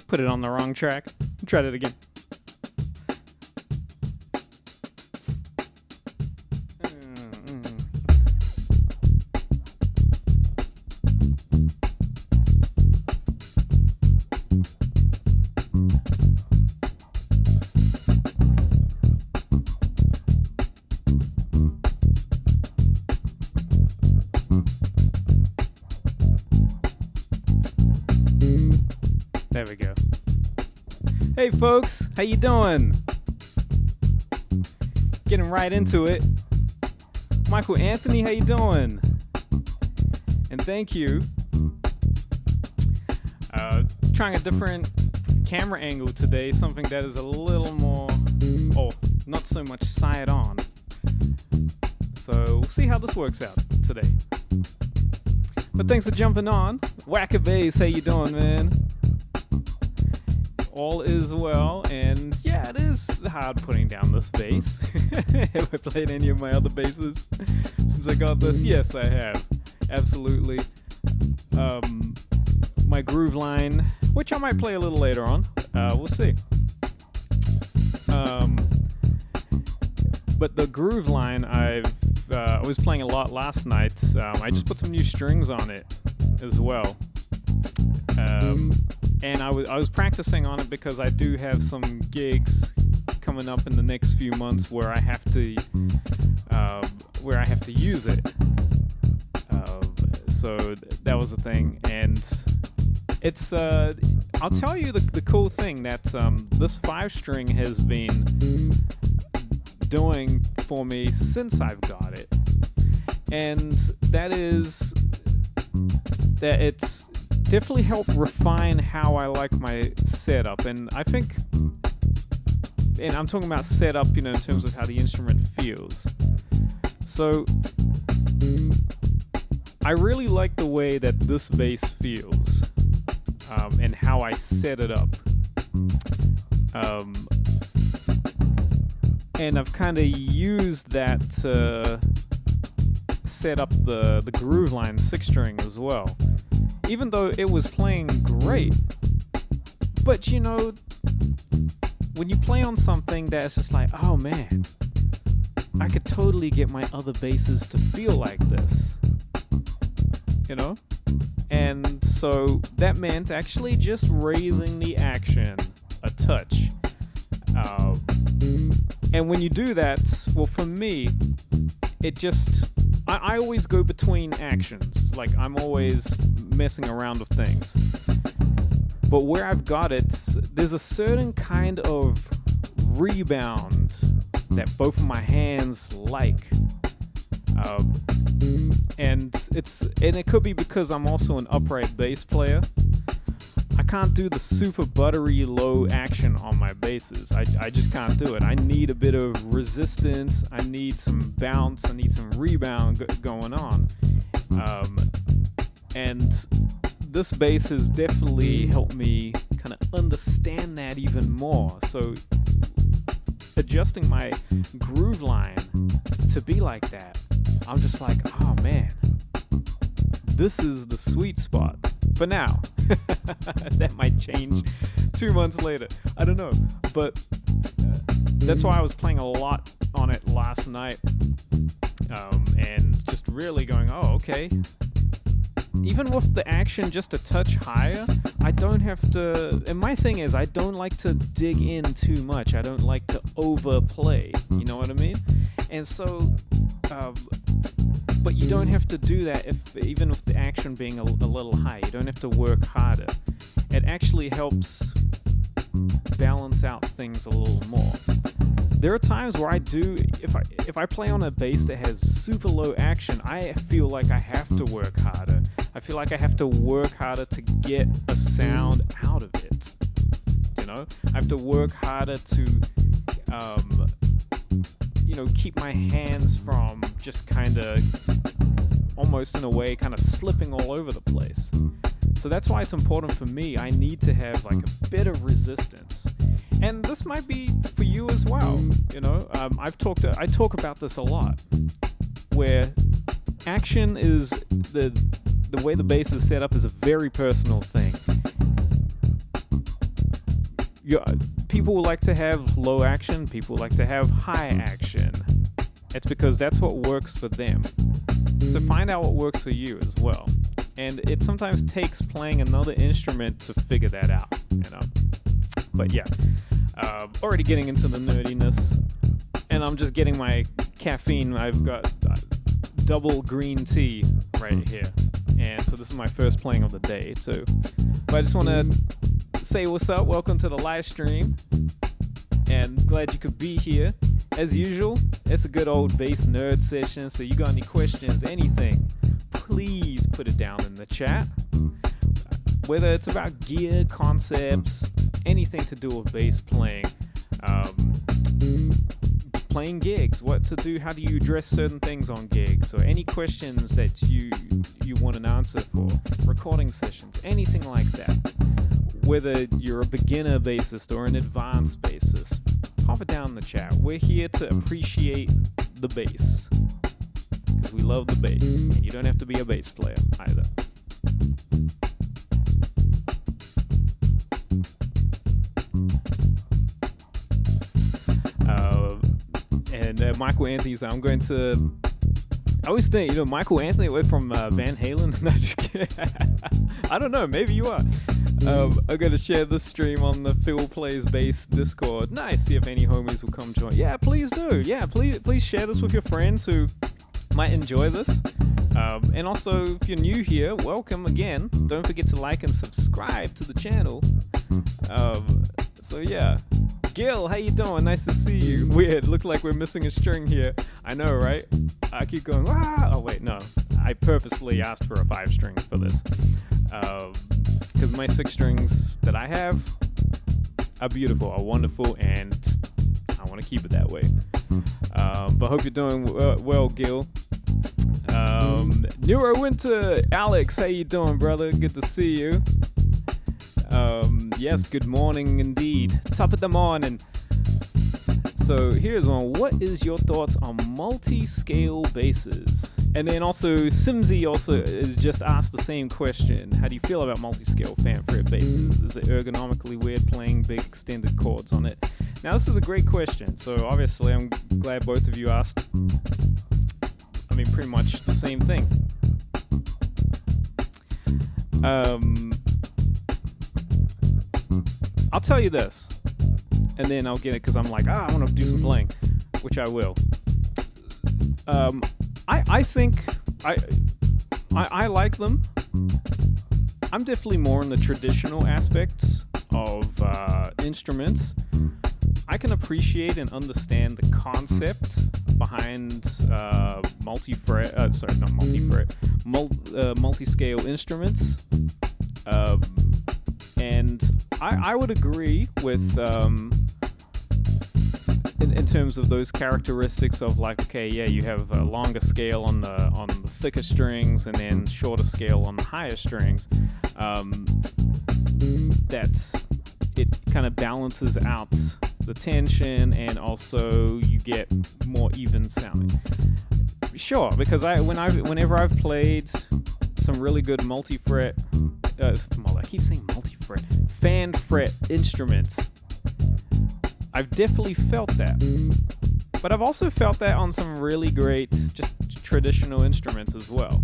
Put it on the wrong track. Try it again. There we go. Hey folks, how you doing? Getting right into it. Michael Anthony, how you doing? And thank you. Trying a different camera angle today, something that is a little more, not so much side on. So we'll see how this works out today. But thanks for jumping on. Whack-a Bass, how you doing, man? All is well, and yeah, it is hard putting down this bass. Have I played any of my other basses since I got this? Yes, I have. Absolutely. My groove line, which I might play a little later on. We'll see. But the groove line, I was playing a lot last night. I just put some new strings on it as well. And I was practicing on it because I do have some gigs coming up in the next few months where I have to use it. So that was the thing, and it's I'll tell you the cool thing that this 5-string has been doing for me since I've got it, and that is that it's definitely helped refine how I like my setup. And I think, and I'm talking about setup, in terms of how the instrument feels. So I really like the way that this bass feels, and how I set it up. And I've kind of used that to set up the groove line 6-string as well. Even though it was playing great, but when you play on something that's just like, oh man, I could totally get my other basses to feel like this, and so that meant actually just raising the action a touch. And when you do that, well, for me, it just, I always go between actions. Like, I'm always messing around with things. But where I've got it, there's a certain kind of rebound that both of my hands like. And it could be because I'm also an upright bass player. I can't do the super buttery low action on my basses. I just can't do it. I need a bit of resistance. I need some bounce. I need some rebound going on. And this bass has definitely helped me kind of understand that even more. So adjusting my groove line to be like that, I'm just like, oh man, this is the sweet spot for now. That might change 2 months later. I don't know. But that's why I was playing a lot on it last night. And just really going, oh, okay. Even with the action just a touch higher, I don't have to, and my thing is, I don't like to dig in too much. I don't like to overplay, you know what I mean? And so, but you don't have to do that even with the action being a little high. You don't have to work harder. It actually helps balance out things a little more. There are times where I do, if I play on a bass that has super low action, I feel like I have to work harder. I feel like I have to work harder to get a sound out of it. I have to work harder to, keep my hands from just kind of, almost in a way, kind of slipping all over the place. So that's why it's important for me. I need to have like a bit of resistance. And this might be for you as well. I talk about this a lot, where action is the way the bass is set up is a very personal thing. People like to have low action. People like to have high action. It's because that's what works for them. So find out what works for you as well. And it sometimes takes playing another instrument to figure that out. But yeah. Already getting into the nerdiness, and I'm just getting my caffeine. I've got double green tea right here, and so this is my first playing of the day too. But I just want to say what's up, welcome to the live stream, and glad you could be here. As usual, it's a good old bass nerd session, so you got any questions, anything, please put it down in the chat. Whether it's about gear, concepts, anything to do with bass playing, playing gigs, what to do, how do you address certain things on gigs, or any questions that you want an answer for, recording sessions, anything like that. Whether you're a beginner bassist or an advanced bassist, pop it down in the chat. We're here to appreciate the bass, because we love the bass, and you don't have to be a bass player either. And Michael Anthony said, I'm going to. I always think, Michael Anthony away from Van Halen. I don't know, maybe you are. I'm gonna share this stream on the Phil Plays Bass Discord. Nice. See if any homies will come join. Yeah, please do. Yeah, please share this with your friends who might enjoy this. And also, if you're new here, welcome again. Don't forget to like and subscribe to the channel. So yeah, Gil, how you doing? Nice to see you. Weird, look like we're missing a string here. I know, right? I keep going, ah! Oh wait, no. I purposely asked for a 5 string for this. Because my 6 strings that I have are beautiful, are wonderful, and I want to keep it that way. But hope you're doing well, Gil. Neurowinter, Alex, how you doing, brother? Good to see you. Yes, good morning indeed. Top of the morning. So here's one. What is your thoughts on multi-scale basses? And then also Simsy also has just asked the same question. How do you feel about multi-scale fan-fret basses? Is it ergonomically weird playing big extended chords on it? Now this is a great question. So obviously I'm glad both of you asked. I mean, pretty much the same thing. I'll tell you this, and then I'll get it because I'm like, I want to do some playing, which I will. I think I like them. I'm definitely more in the traditional aspects of instruments. I can appreciate and understand the concept behind multi-scale instruments. And I would agree with in terms of those characteristics of like, okay, yeah, you have a longer scale on the thicker strings and then shorter scale on the higher strings. It kind of balances out the tension, and also you get more even sounding. Sure, because whenever I've played some really good multi-fret, I keep saying multi-fret, fan-fret instruments, I've definitely felt that. But I've also felt that on some really great, just traditional instruments as well.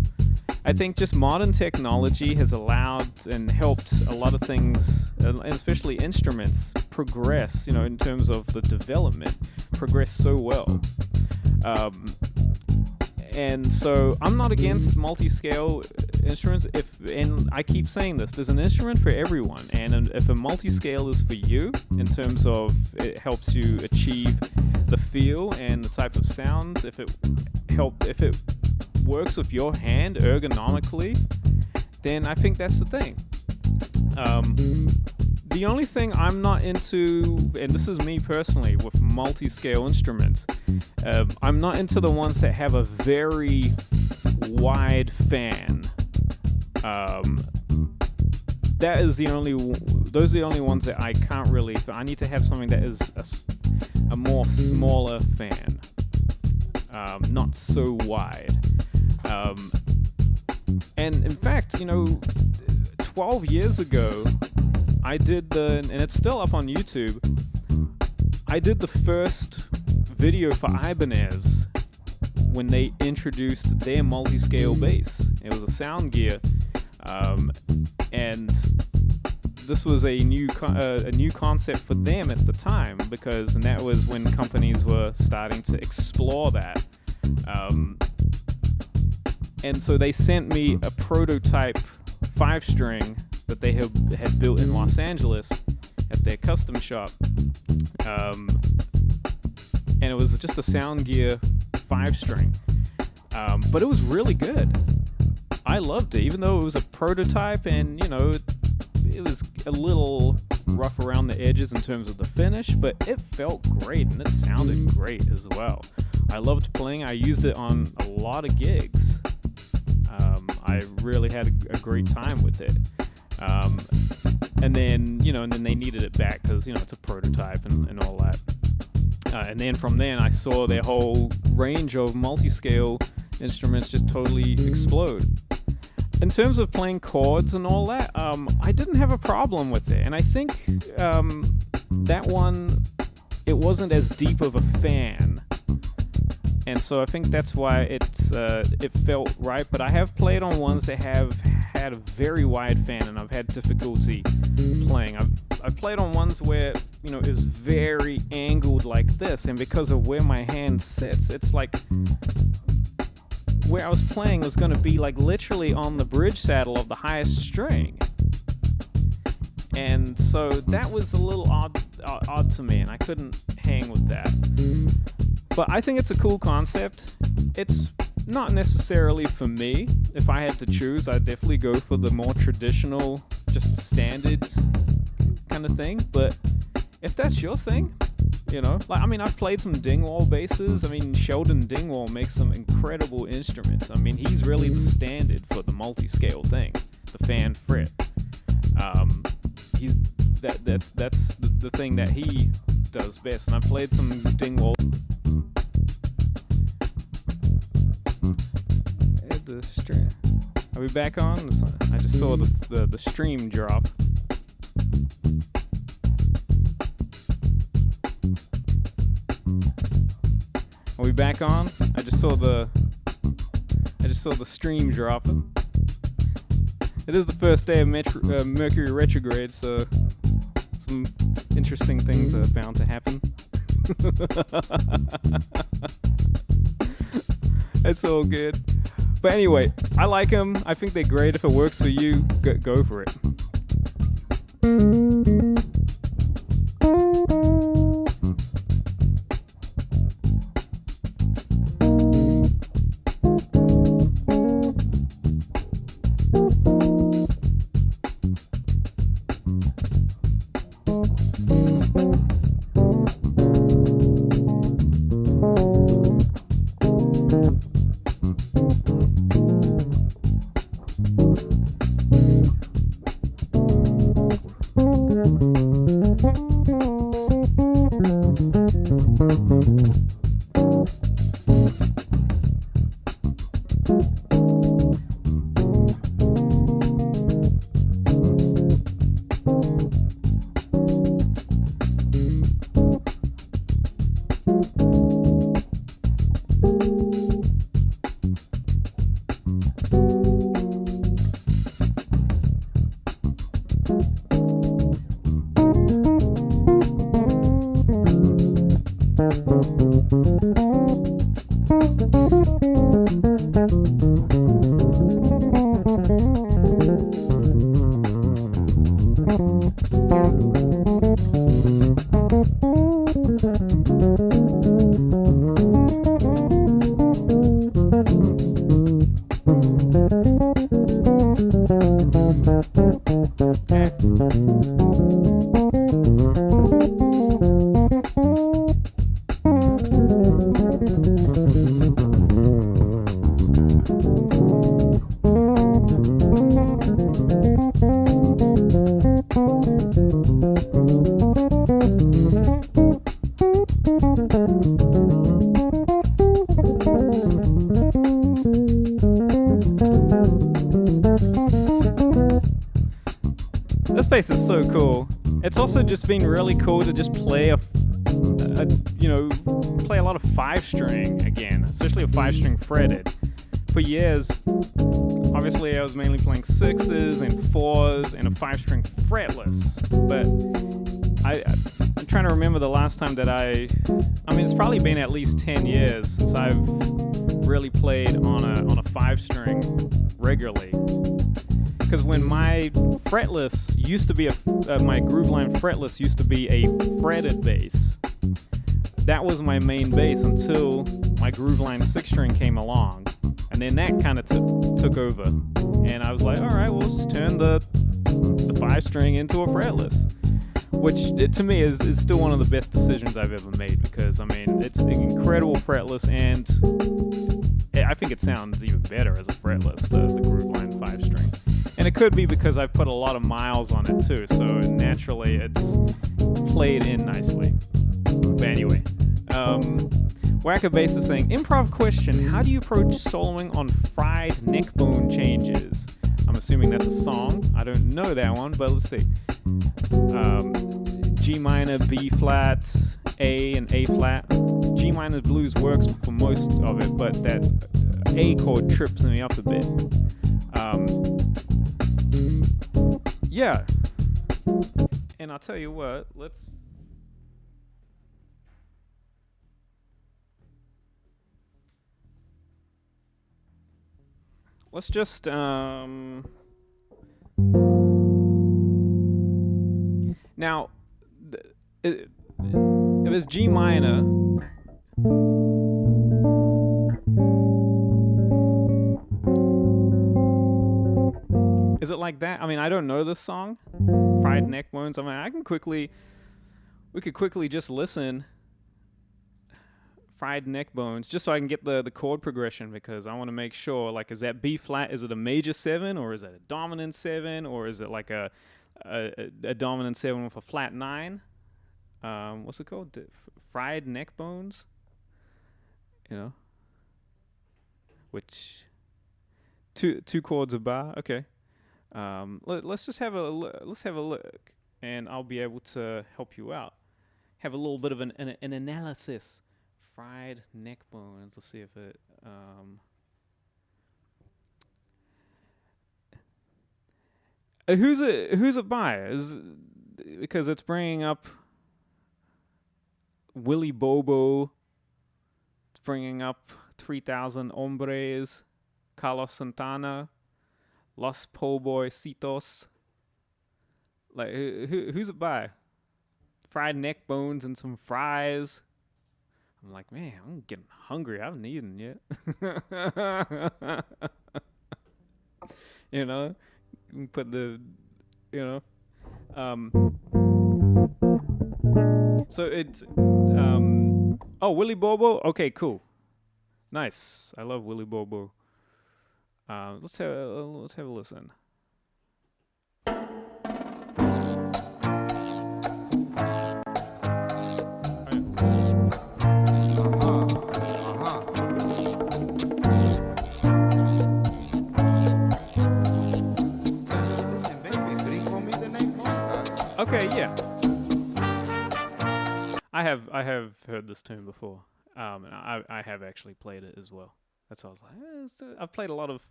I think just modern technology has allowed and helped a lot of things, and especially instruments, progress, in terms of the development, progress so well. And so I'm not against multi-scale instruments. And I keep saying this, there's an instrument for everyone. And if a multi-scale is for you, in terms of it helps you achieve the feel and the type of sounds, if it works with your hand ergonomically, then I think that's the thing. The only thing I'm not into, and this is me personally, with multi-scale instruments, I'm not into the ones that have a very wide fan. Those are the only ones that I can't really. I need to have something that is a more smaller fan, not so wide. And in fact, 12 years ago, I did and it's still up on YouTube, I did the first video for Ibanez when they introduced their multi-scale bass. It was a sound gear, and this was a new concept for them at the time, and that was when companies were starting to explore that. And so they sent me a prototype 5-string that they had built in Los Angeles at their custom shop. And it was just a sound gear 5-string. But it was really good. I loved it, even though it was a prototype and, it was a little rough around the edges in terms of the finish, but it felt great and it sounded great as well. I loved playing. I used it on a lot of gigs. I really had a great time with it. And then they needed it back because, it's a prototype and all that. And then from then I saw their whole range of multi-scale instruments just totally explode. In terms of playing chords and all that, I didn't have a problem with it. And I think that one, it wasn't as deep of a fan. And so I think that's why it felt right. But I have played on ones that have had had a very wide fan and I've had difficulty playing. I've played on ones where, you know, it's very angled like this, and because of where my hand sits, it's like where I was playing was going to be like literally on the bridge saddle of the highest string. And so that was a little odd to me, and I couldn't hang with that. But I think it's a cool concept. It's not necessarily for me. If I had to choose, I'd definitely go for the more traditional, just standard kind of thing. But if that's your thing, you know, like, I mean, I've played some Dingwall basses. I mean, Sheldon Dingwall makes some incredible instruments. I mean, he's really the standard for the multi-scale thing, the fan fret. That's the thing that he does best. And I played some Dingwall. The stream. Are we back on? I just saw the stream drop. Are we back on? I just saw the stream drop. It is the first day of Mercury retrograde, so some interesting things are bound to happen. It's all good. But anyway, I like them. I think they're great. If it works for you, go for it. This bass is so cool. It's also just been really cool to just play play a lot of 5-string again, especially a 5-string fretted. For years, obviously I was mainly playing 6s and 4s and a 5-string fretless, but I'm trying to remember the last time that I mean, it's probably been at least 10 years since I've really played on a 5-string regularly. Because when my fretless used to be my Grooveline fretless used to be a fretted bass. That was my main bass until my Grooveline 6-string came along, and then that kind of took over. And I was like, all right, well, let's just turn the 5-string into a fretless, which to me is still one of the best decisions I've ever made, because I mean, it's an incredible fretless, and I think it sounds even better as a fretless, the Grooveline 5-string. And it could be because I've put a lot of miles on it too, so naturally it's played in nicely. But anyway, Whacker Bass is saying, improv question, how do you approach soloing on fried neck bone changes? I'm assuming that's a song. I don't know that one, but let's see. G minor, B flat, A and A flat. G minor blues works for most of it, but that A chord trips me up a bit. Yeah. And I'll tell you what, let's just now if it's G minor, is it like that? I mean, I don't know this song, Fried Neck Bones. I mean, we could quickly just listen Fried Neck Bones, just so I can get the chord progression, because I want to make sure, like, is that B flat, is it a major 7, or is it a dominant 7, or is it like a dominant 7 with a flat 9? What's it called? Fried Neck Bones? You know? Which, two chords a bar? Okay. Let's just have a look, and I'll be able to help you out. Have a little bit of an analysis. Fried Neck Bones. Let's see if it. Who's it by? Because it's bringing up Willy Bobo. It's bringing up 3,000 Hombres, Carlos Santana, Los Pobrecitos. Like, who's it by? Fried Neck Bones and some fries. I'm like, man, I'm getting hungry. I haven't eaten yet. You know, put the, you know, so it's, oh, Willy Bobo. Okay, cool, nice. I love Willy Bobo. Let's have a listen. Okay, yeah. I have heard this tune before. And I have actually played it as well. That's why I was like, I've played a lot of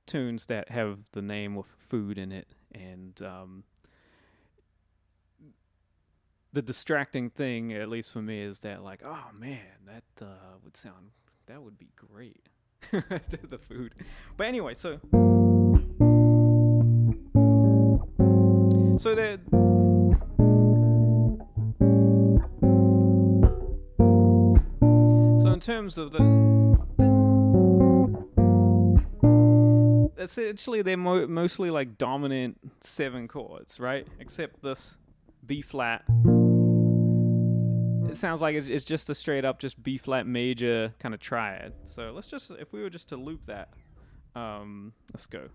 tunes that have the name with food in it, and the distracting thing, at least for me, is that, like, oh man, that would be great. The food. But anyway, so that. So in terms of essentially they're mostly like dominant 7 chords, right? Except this B flat. It sounds like it's just a straight up just B flat major kind of triad. So let's just, if we were just to loop that, let's go.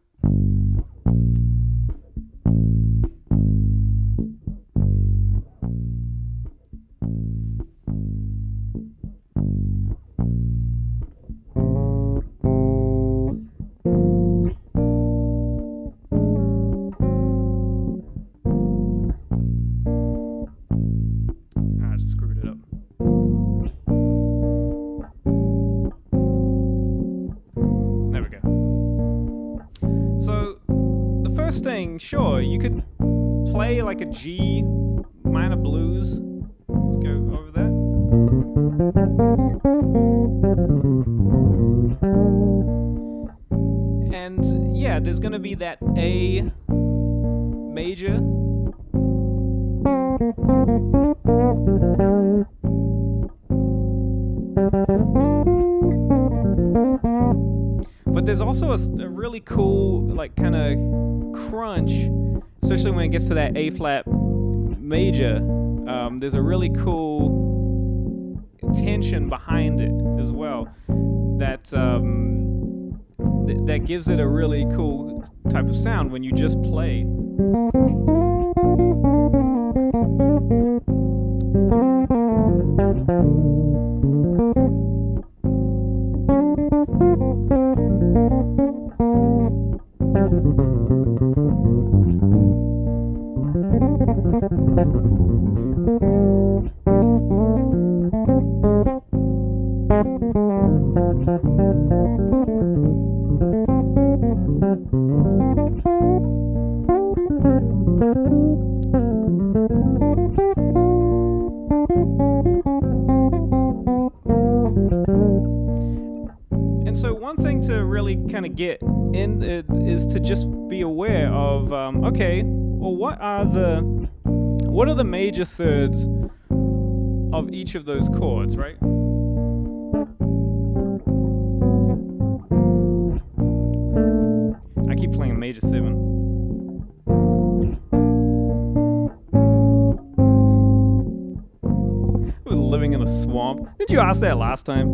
Sure, you could play like a G minor blues. Let's go over that. And yeah, there's gonna be that A major. But there's also a really cool, like, kind of crunch, especially when it gets to that A flat major. There's a really cool tension behind it as well that that gives it a really cool type of sound when you just play. really kind of get in is to just be aware of okay, well, what are the major thirds of each of those chords, right? I keep playing a major 7. We're living in a swamp. Did you ask that last time?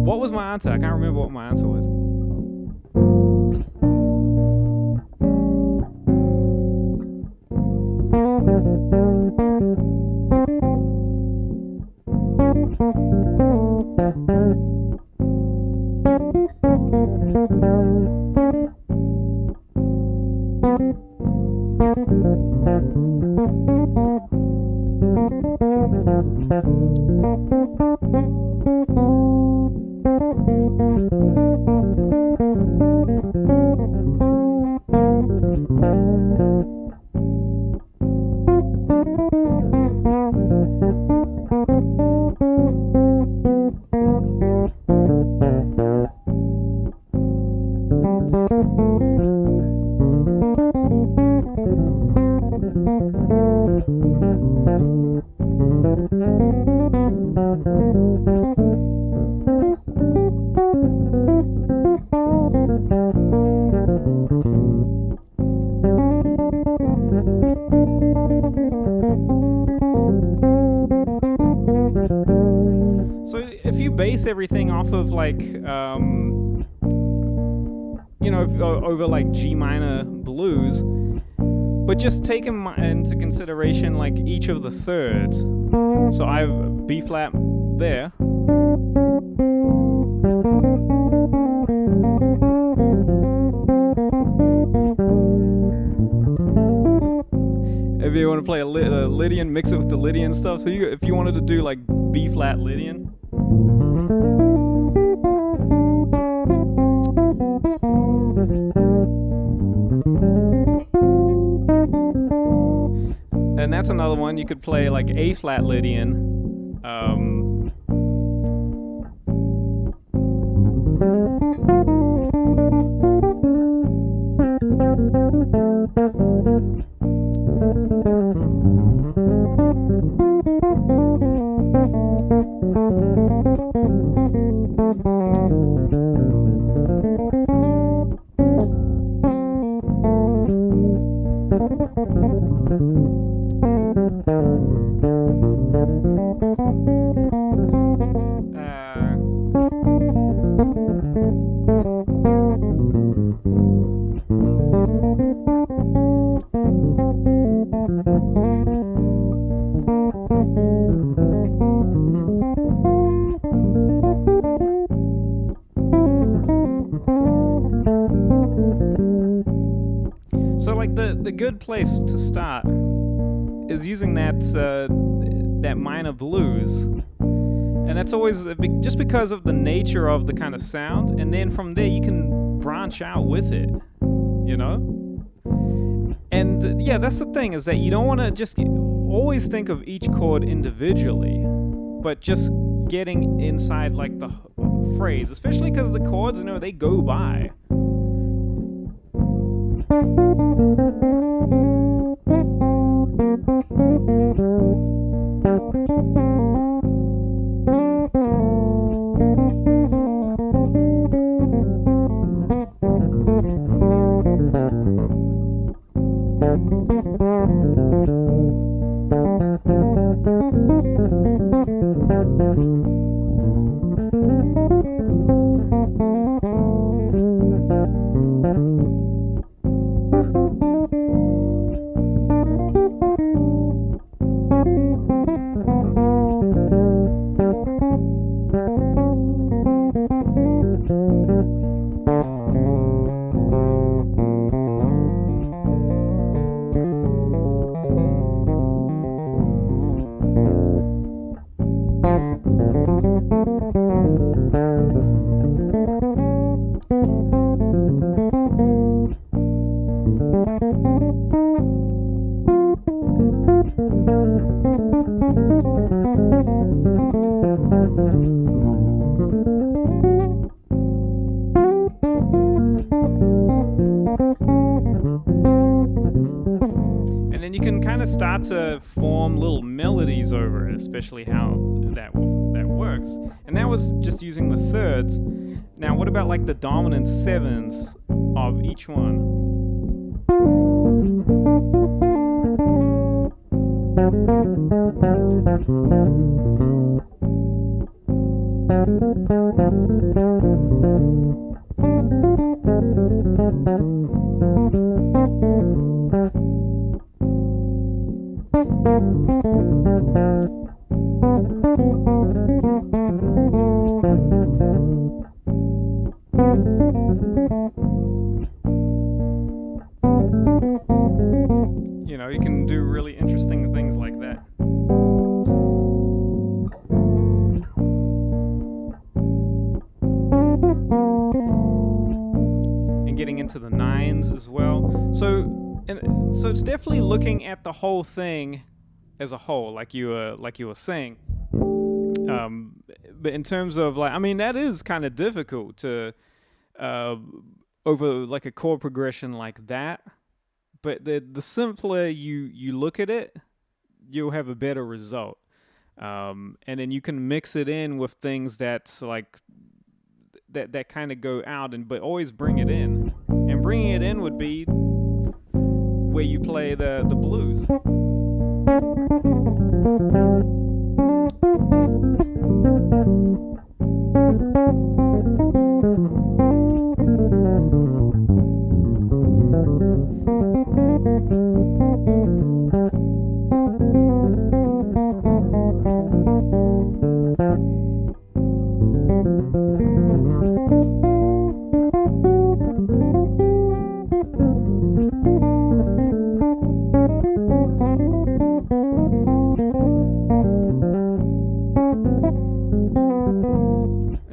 What was my answer? I can't remember what my answer was. Base everything off of like over like G minor blues, but just take into consideration like each of the thirds. So I have B flat there, if you want to play a Lydian, mix it with the Lydian stuff. So if you wanted to do like B flat Lydian, and that's another one. You could play like A flat Lydian. So like the good place to start is using that minor blues, and that's always just because of the nature of the kind of sound, and then from there you can branch out with it, you know? And yeah, that's the thing, is that you don't want to just always think of each chord individually, but just getting inside like the phrase, especially because the chords, you know, they go by. then you can kind of start to form little melodies over it, especially how that works. And that was just using the thirds. Now, what about like the dominant sevenths of each one? You know, you can do really interesting things like that. And getting into the nines as well. So it's definitely looking at the whole thing as a whole, like you were saying. But in terms of like, I mean, that is kind of difficult to over like a chord progression like that. But the simpler you look at it, you'll have a better result. And then you can mix it in with things that's like that kind of go out, but always bring it in. And bringing it in would be where you play the blues.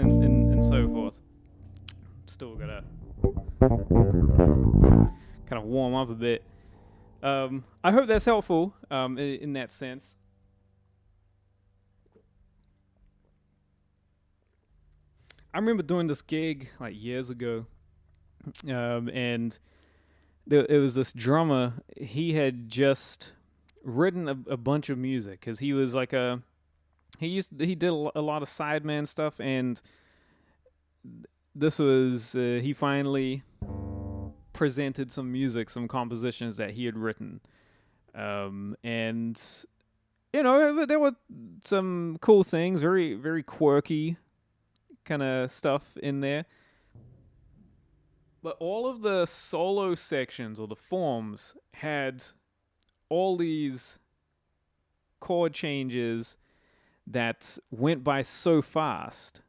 And so forth. Still gotta kind of warm up a bit. I hope that's helpful in that sense. I remember doing this gig like years ago, and it was this drummer. He had just written a bunch of music because he was like he did a lot of sideman stuff, and this was he finally presented some music, some compositions that he had written, and you know, there were some cool things, very very quirky kind of stuff in there. But all of the solo sections or the forms had all these chord changes that went by so fast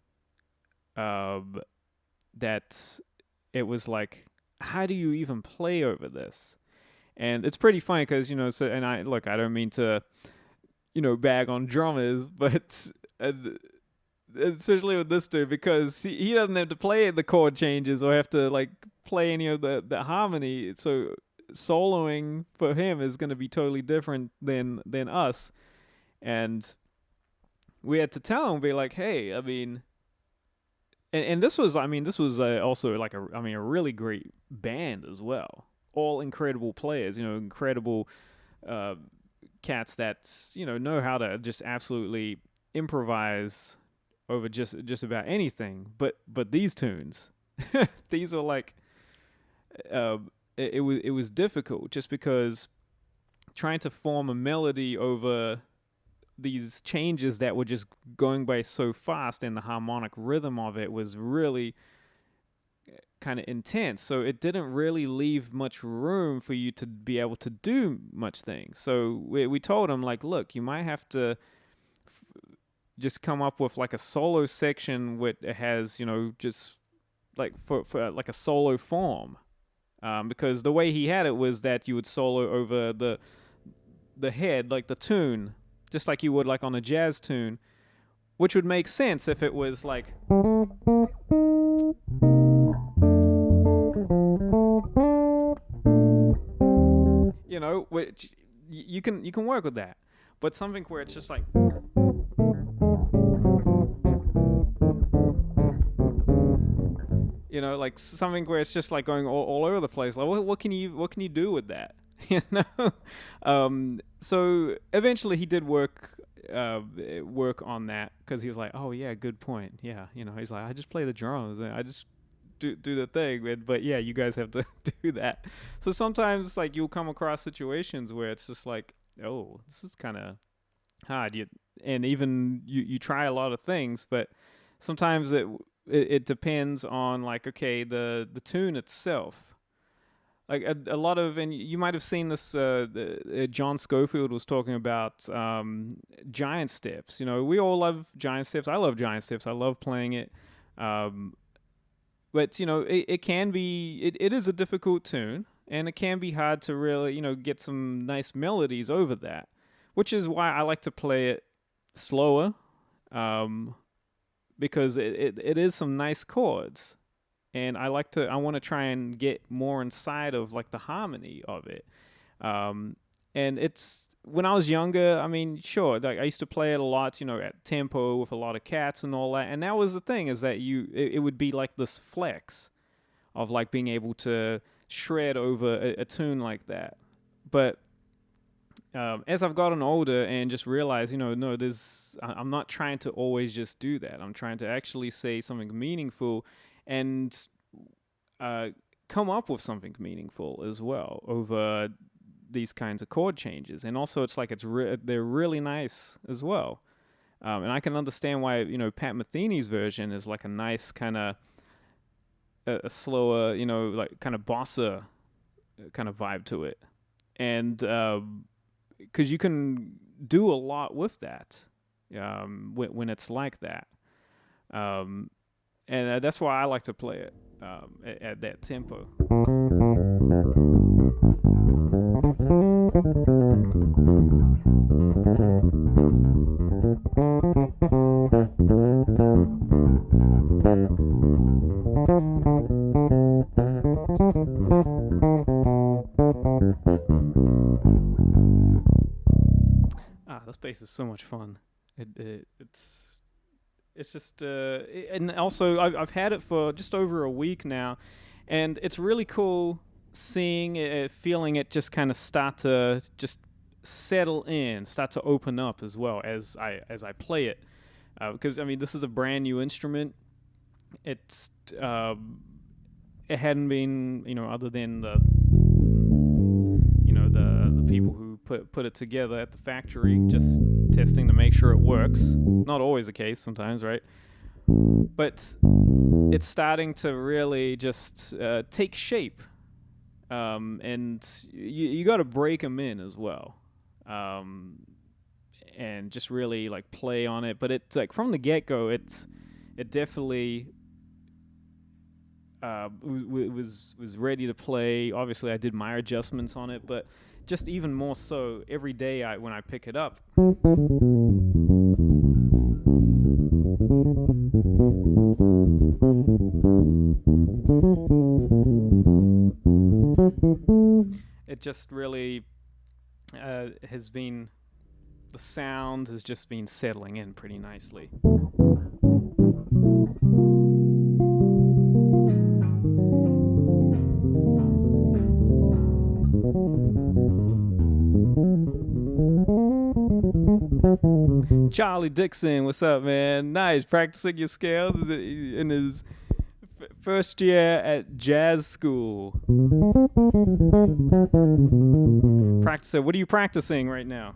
that it was like, how do you even play over this? And it's pretty funny because, you know, I don't mean to, you know, bag on drummers, but especially with this dude, because he doesn't have to play the chord changes or have to like play any of the harmony. So soloing for him is going to be totally different than us. And we had to tell him, be like, hey, I mean, and this was also like a really great band as well. All incredible players, you know, incredible cats that, you know how to just absolutely improvise over just about anything. But these tunes, these are like, it was difficult just because trying to form a melody over these changes that were just going by so fast, and the harmonic rhythm of it was really kind of intense. So it didn't really leave much room for you to be able to do much things. So we told him, like, look, you might have to just come up with like a solo section which has, you know, just like for like a solo form, because the way he had it was that you would solo over the head, like the tune, just like you would like on a jazz tune, which would make sense if it was like, you know, which you can work with that. But something where it's just like, you know, like something where it's just like going all over the place. Like, what can you do with that? you know. So eventually he did work on that because he was like, oh yeah, good point. Yeah, he's like, I just play the drums and I just do the thing, man. But yeah, you guys have to do that. So sometimes like you'll come across situations where it's just like, oh, this is kind of hard. And even you try a lot of things, but sometimes it depends on like, okay, the tune itself. Like a lot of, and you might have seen this. John Schofield was talking about giant steps. We all love giant steps. I love giant steps. I love playing it. But it can be. It is a difficult tune, and it can be hard to really get some nice melodies over that. Which is why I like to play it slower, because it is some nice chords. And I want to try and get more inside of like the harmony of it. And it's when I was younger, I mean, sure, like I used to play it a lot, at tempo with a lot of cats and all that. And that was the thing, is that it would be like this flex of like being able to shred over a tune like that. But as I've gotten older and just realized, no, I'm not trying to always just do that. I'm trying to actually say something meaningful and come up with something meaningful as well over these kinds of chord changes. And also, it's like they're really nice as well. And I can understand why Pat Metheny's version is like a nice kind of a slower, like kind of bossa kind of vibe to it, and because you can do a lot with that when it's like that. And that's why I like to play it at that tempo. This bass is so much fun. It's just, and also I've had it for just over a week now, and it's really cool seeing it, feeling it just kind of start to just settle in, start to open up as well as I play it, because I mean this is a brand new instrument. It hadn't been other than the people who put it together at the factory, just testing to make sure it works. Not always the case, sometimes, right? But it's starting to really just take shape, and you got to break them in as well, and just really like play on it. But it's like from the get-go, it definitely was ready to play. Obviously, I did my adjustments on it, but just even more so every day when I pick it up. It just really has been, the sound has just been settling in pretty nicely. Charlie Dixon, what's up, man? Nice, practicing your scales in his first year at jazz school. Practicing. What are you practicing right now?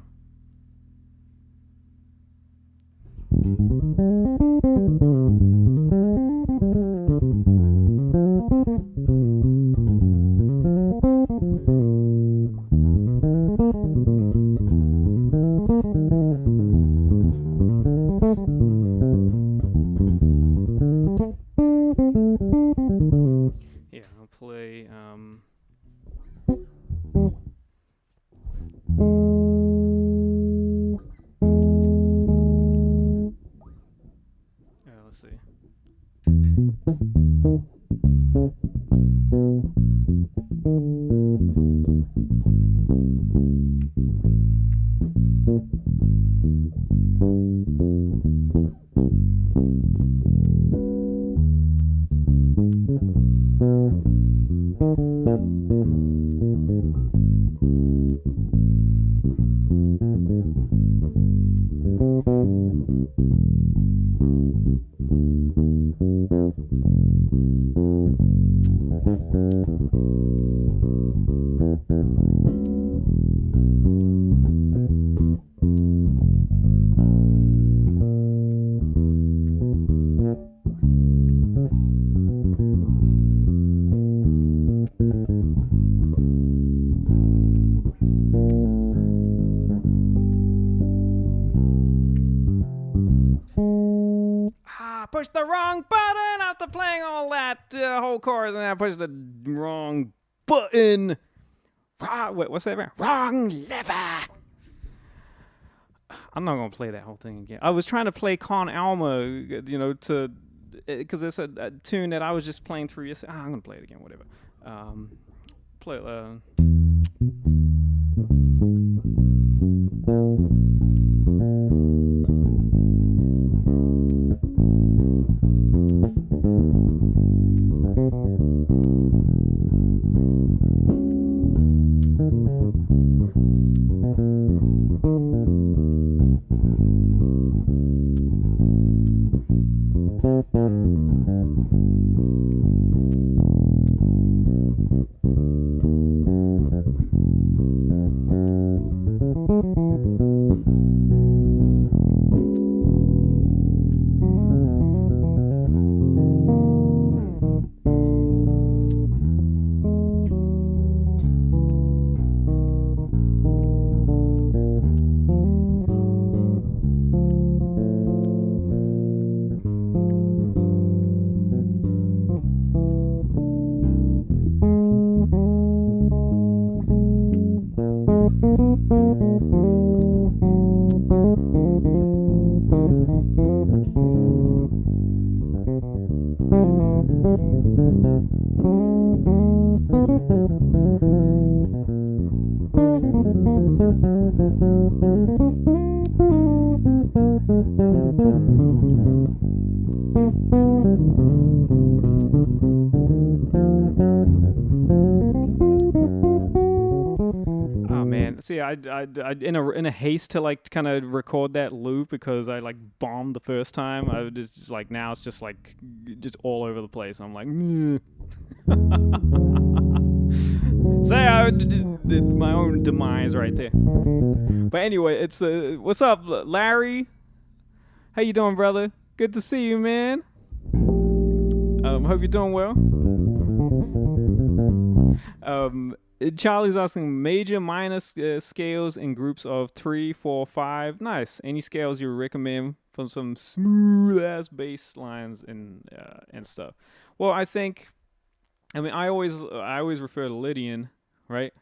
Let's see. pushed the wrong button after playing all that whole chorus, and I pushed the wrong button. Wait, what's that? Wrong lever. I'm not gonna play that whole thing again. I was trying to play Con Alma, you know, because it's a tune that I was just playing through yesterday. I'm gonna play it again, whatever. Play. See, I in a haste to like kind of record that loop because I like bombed the first time. I just like now it's just like just all over the place. I'm like, say I did my own demise right there. But anyway, it's what's up, Larry? How you doing, brother? Good to see you, man. Hope you're doing well. Charlie's asking major, minor scales in groups of 3, 4, 5. Nice. Any scales you recommend for some smooth ass bass lines and stuff? Well, I always refer to Lydian, right?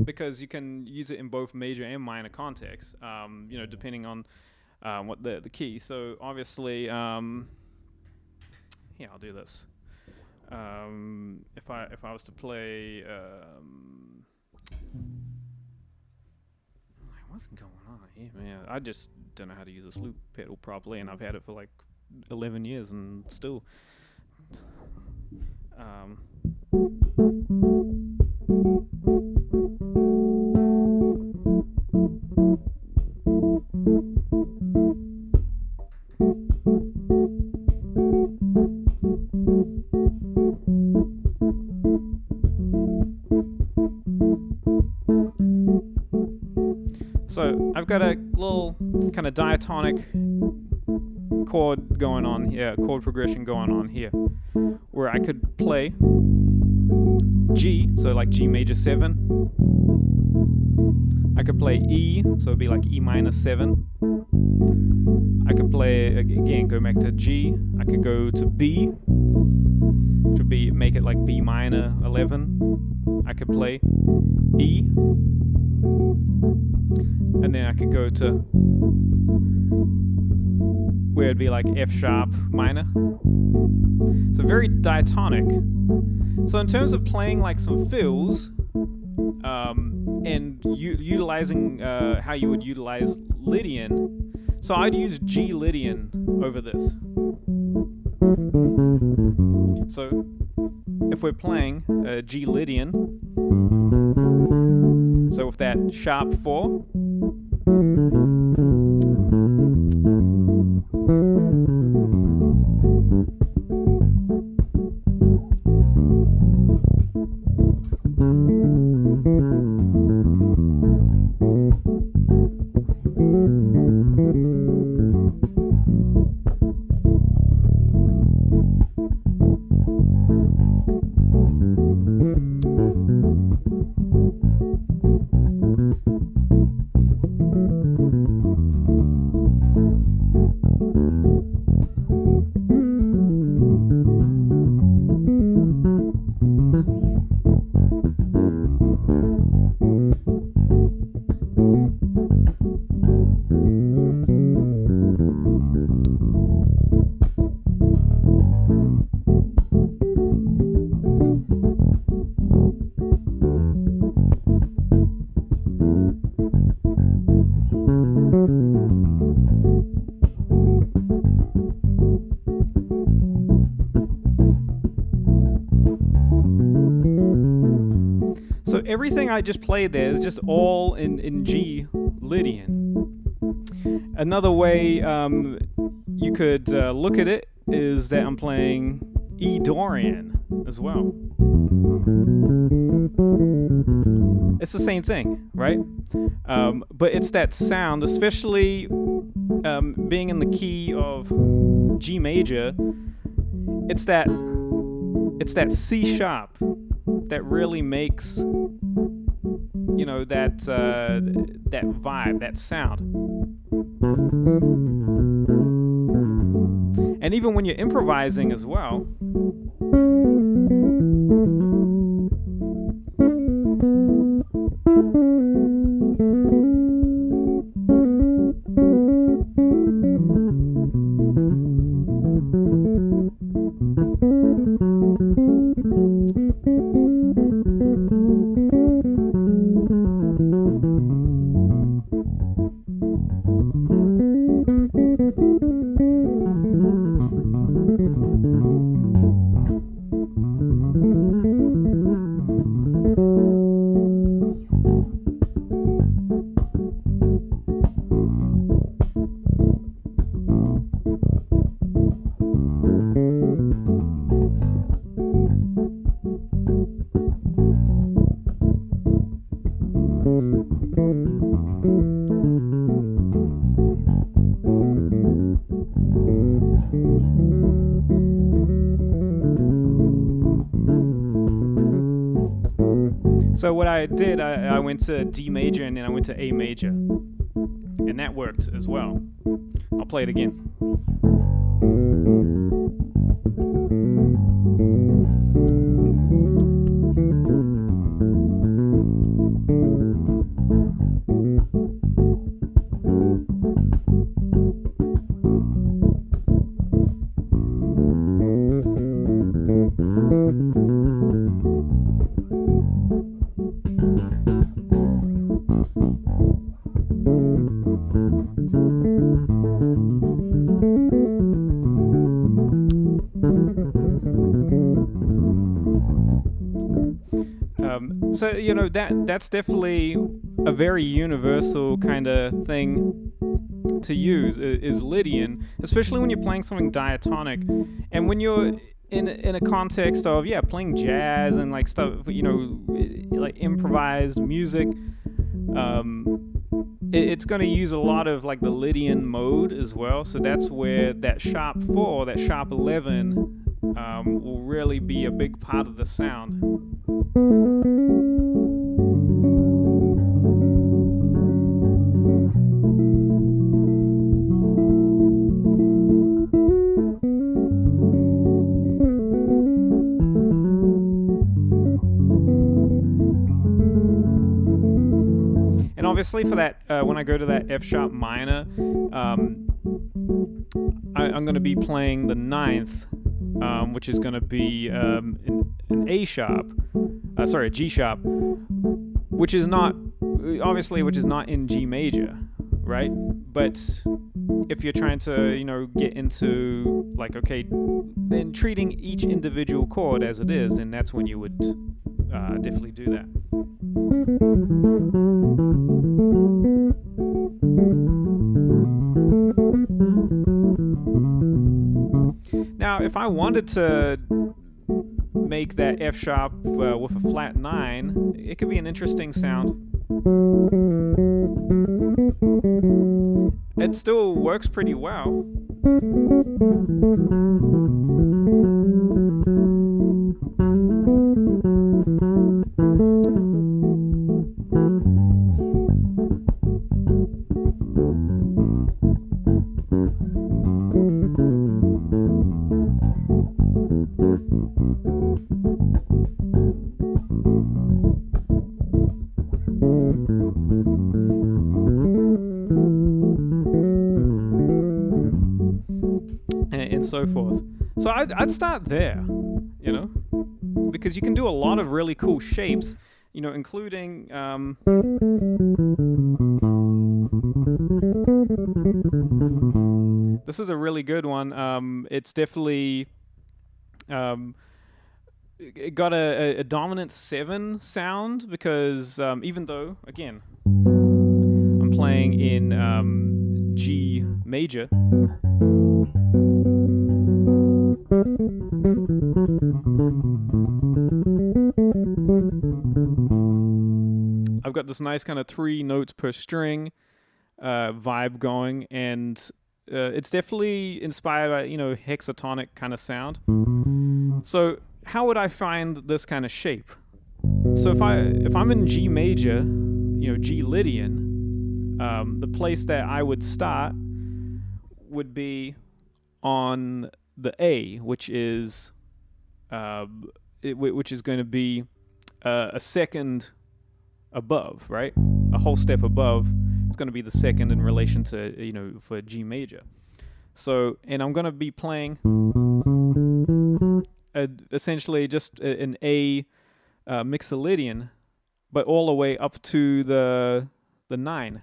Because you can use it in both major and minor contexts. You know, depending on what the key. So obviously, yeah, I'll do this. If I was to play, what's going on here, man? I just don't know how to use this loop pedal properly, and I've had it for like 11 years and still. So I've got a little kind of diatonic chord going on here, chord progression going on here, where I could play G, so like G major 7. I could play E, so it'd be like E minor 7. I could play, again, go back to G. I could go to B, which would be, make it like B minor 11. I could play E. And then I could go to where it'd be like F sharp minor. So very diatonic. So in terms of playing like some fills, and utilizing how you would utilize Lydian, so I'd use G Lydian over this. So if we're playing G Lydian, so with that sharp 4, everything I just played there is just all in G Lydian. Another way you could look at it is that I'm playing E Dorian as well. It's the same thing, right? But it's that sound, especially being in the key of G major. It's that C sharp that really makes, you know, that vibe, that sound. And even when you're improvising as well, so what I did, I went to D major and then I went to A major. And that worked as well. I'll play it again. So, you know, that's definitely a very universal kind of thing to use, is Lydian, especially when you're playing something diatonic. And when you're in a context of, playing jazz and like stuff, you know, like improvised music, it's going to use a lot of like the Lydian mode as well. So that's where that sharp 4, that sharp 11 will really be a big part of the sound. Obviously for that, when I go to that F sharp minor, I'm going to be playing the 9th, which is going to be an A sharp, a G sharp, which is not in G major, right? But if you're trying to, you know, get into like, okay, then treating each individual chord as it is, then that's when you would definitely do that. Now, if I wanted to make that F sharp with a flat 9, it could be an interesting sound. It still works pretty well. And so forth. So I'd start there, you know, because you can do a lot of really cool shapes, you know, including this is a really good one. It's definitely it got a dominant 7 sound because even though, again, I'm playing in G major, I've got this nice kind of 3 notes per string vibe going, and it's definitely inspired by, hexatonic kind of sound. So how would I find this kind of shape? So if I'm in G major, G Lydian, the place that I would start would be on the A, which is going to be a second above, right? A whole step above. It's going to be the second in relation to, for G major. So, and I'm going to be playing essentially just an A mixolydian, but all the way up to the 9.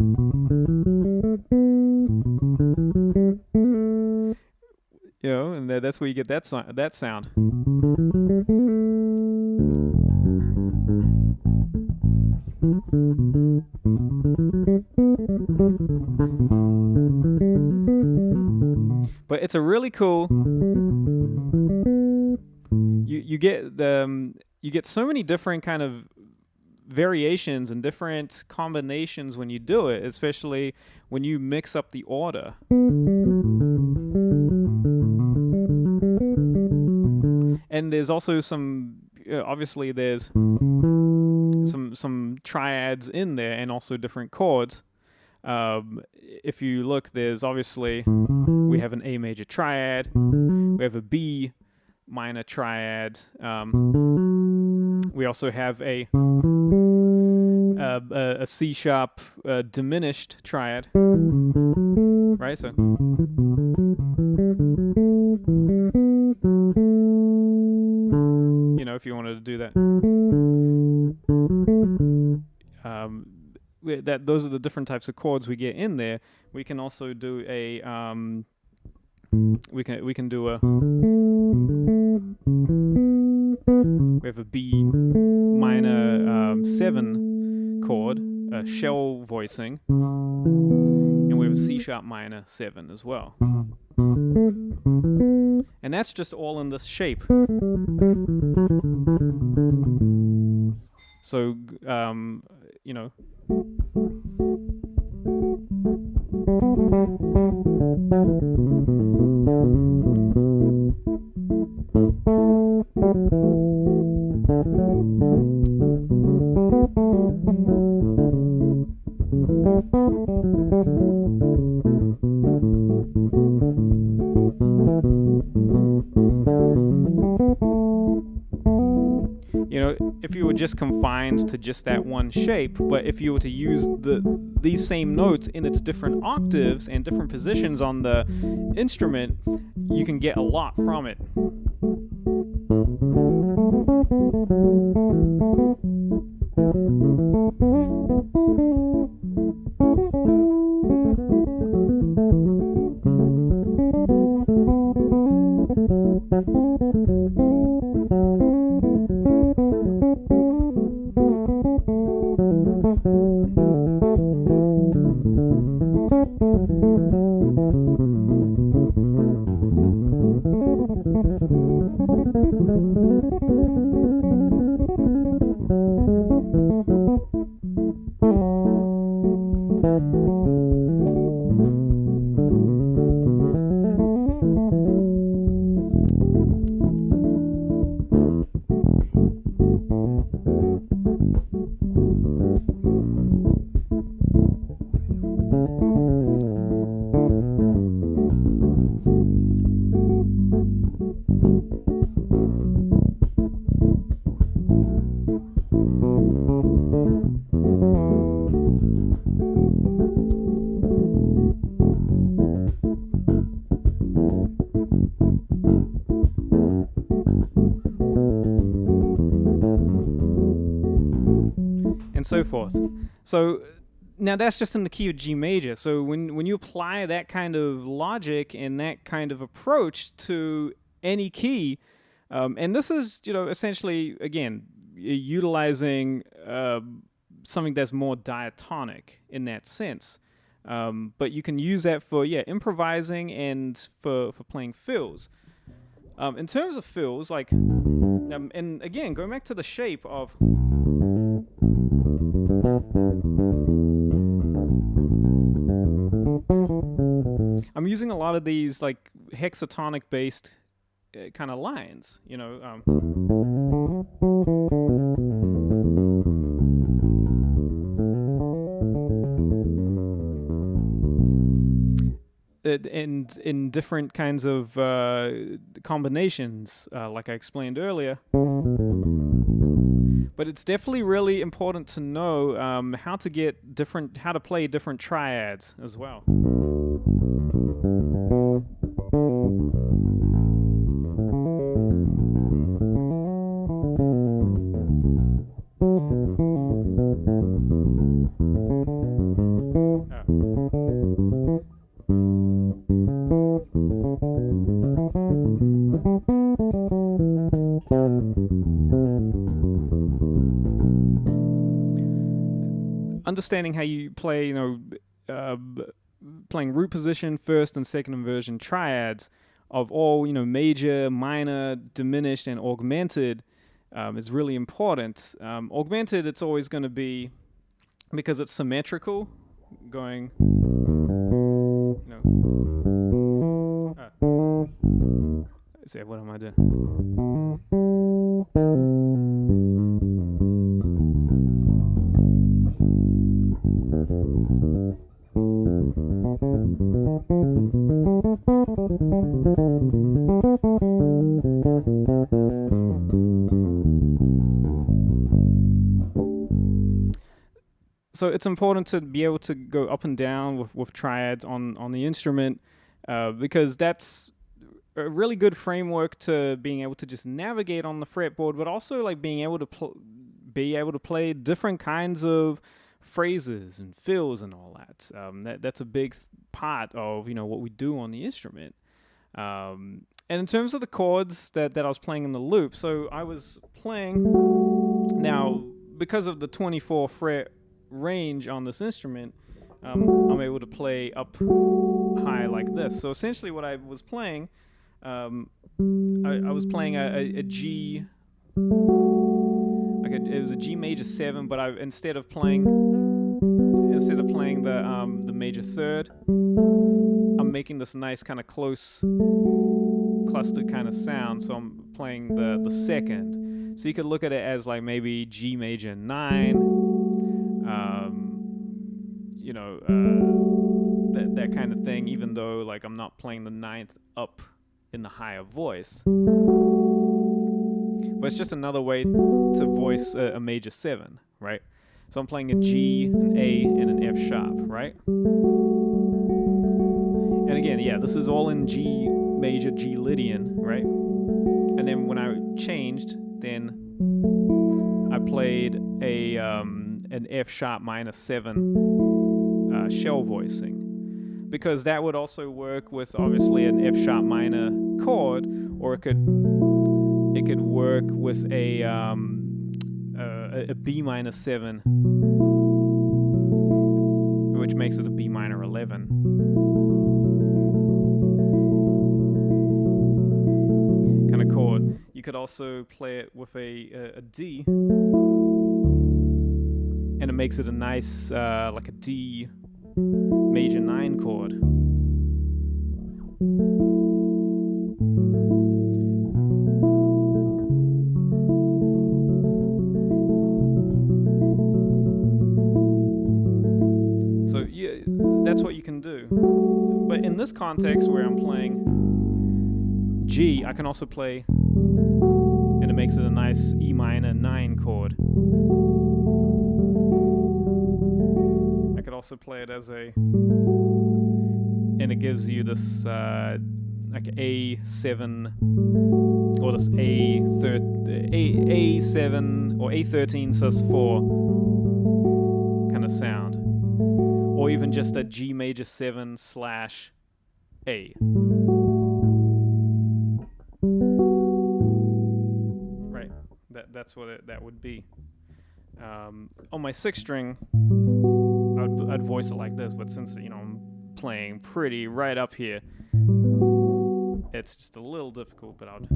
And that's where you get that sound. But it's a really cool. You get so many different kind of variations and different combinations when you do it, especially when you mix up the order. And there's also some, obviously there's some triads in there and also different chords. If you look, there's obviously, we have an A major triad, we have a B minor triad, we also have a C sharp diminished triad, right? So if you wanted to do that, those are the different types of chords we get in there. We can also do a we can do a, we have a B minor 7 chord, a shell voicing, and we have a C sharp minor 7 as well. And that's just all in this shape. So, if you were just confined to just that one shape, but if you were to use these same notes in its different octaves and different positions on the instrument, you can get a lot from it. And so forth. So now that's just in the key of G major. So when you apply that kind of logic and that kind of approach to any key, And this is, essentially, again, utilizing something that's more diatonic in that sense. But you can use that for, improvising and for playing fills. In terms of fills, like, and again, going back to the shape of... I'm using a lot of these, like, hexatonic-based kind of lines, and in different kinds of combinations, like I explained earlier. But it's definitely really important to know how to play different triads as well. Understanding how you play, playing root position, first and second inversion triads of all, major, minor, diminished, and augmented is really important. Augmented, it's always going to be, because it's symmetrical, going, what am I doing? So it's important to be able to go up and down with triads on the instrument, because that's a really good framework to being able to just navigate on the fretboard, but also like being able to play different kinds of phrases and fills and all that. That's a big part of what we do on the instrument. And in terms of the chords that I was playing in the loop, so I was playing now because of the 24 fret range on this instrument. I'm able to play up high like this. So essentially, what I was playing, I was playing a G. It was a G major 7, but instead of playing the major third, I'm making this nice kind of close clustered kind of sound. So I'm playing the second. So you could look at it as like maybe G major 9, that kind of thing. Even though like I'm not playing the 9th up in the higher voice. But it's just another way to voice a major 7, right? So I'm playing a G, an A, and an F sharp, right? And again, this is all in G major, G Lydian, right? And then when I changed, then I played an F sharp minor 7 shell voicing, because that would also work with obviously an F sharp minor chord, or it could work with a B minor 7, which makes it a B minor 11. Kind of chord. You could also play it with a D, and it makes it a nice like a D major 9 chord. So that's what you can do. But in this context where I'm playing G, I can also play, and it makes it a nice E minor 9 chord. I could also play it as and it gives you this like A7, or this A7 or A13 sus4 kind of sound, or even just a G major 7 / A. that's what that would be. On my 6th string, I'd voice it like this, but since I'm playing pretty right up here, it's just a little difficult. But I'd.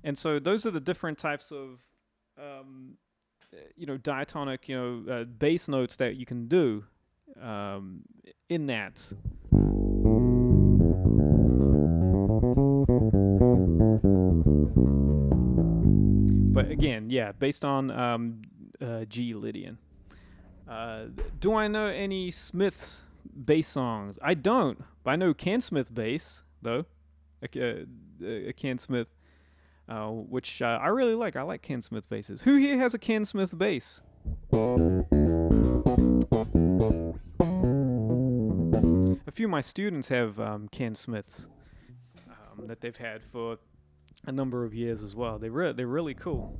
And so those are the different types of, diatonic, bass notes that you can do in that. But again, yeah, based on G Lydian. Do I know any Smith's bass songs? I don't, but I know Ken Smith bass, though. Ken Smith. Which I really like. I like Ken Smith basses. Who here has a Ken Smith bass? A few of my students have Ken Smiths that they've had for a number of years as well. They're really cool.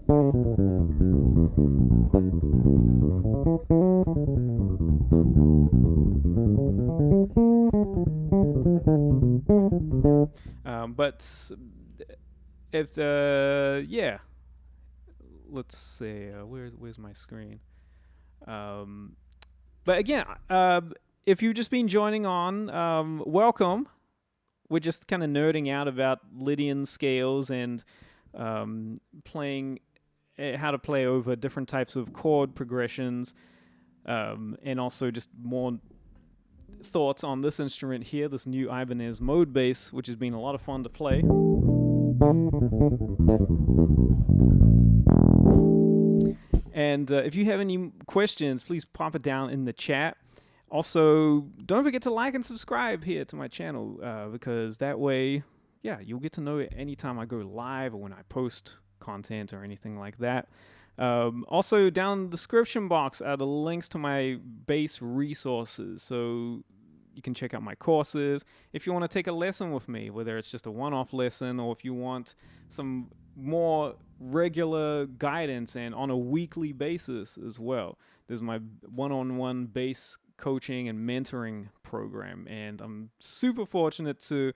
But if yeah, let's see. Where's my screen? But again, if you've just been joining on, welcome. We're just kind of nerding out about Lydian scales and playing how to play over different types of chord progressions, and also just more thoughts on this instrument here, this new Ibanez mode bass, which has been a lot of fun to play. And if you have any questions, please pop it down in the chat. Also, don't forget to like and subscribe here to my channel, because that way, yeah, you'll get to know it anytime I go live or when I post content or anything like that. Also, down in the description box are the links to my bass resources, so you can check out my courses. If you want to take a lesson with me, whether it's just a one-off lesson or if you want some more regular guidance and on a weekly basis as well, there's my one-on-one bass coaching and mentoring program, and I'm super fortunate to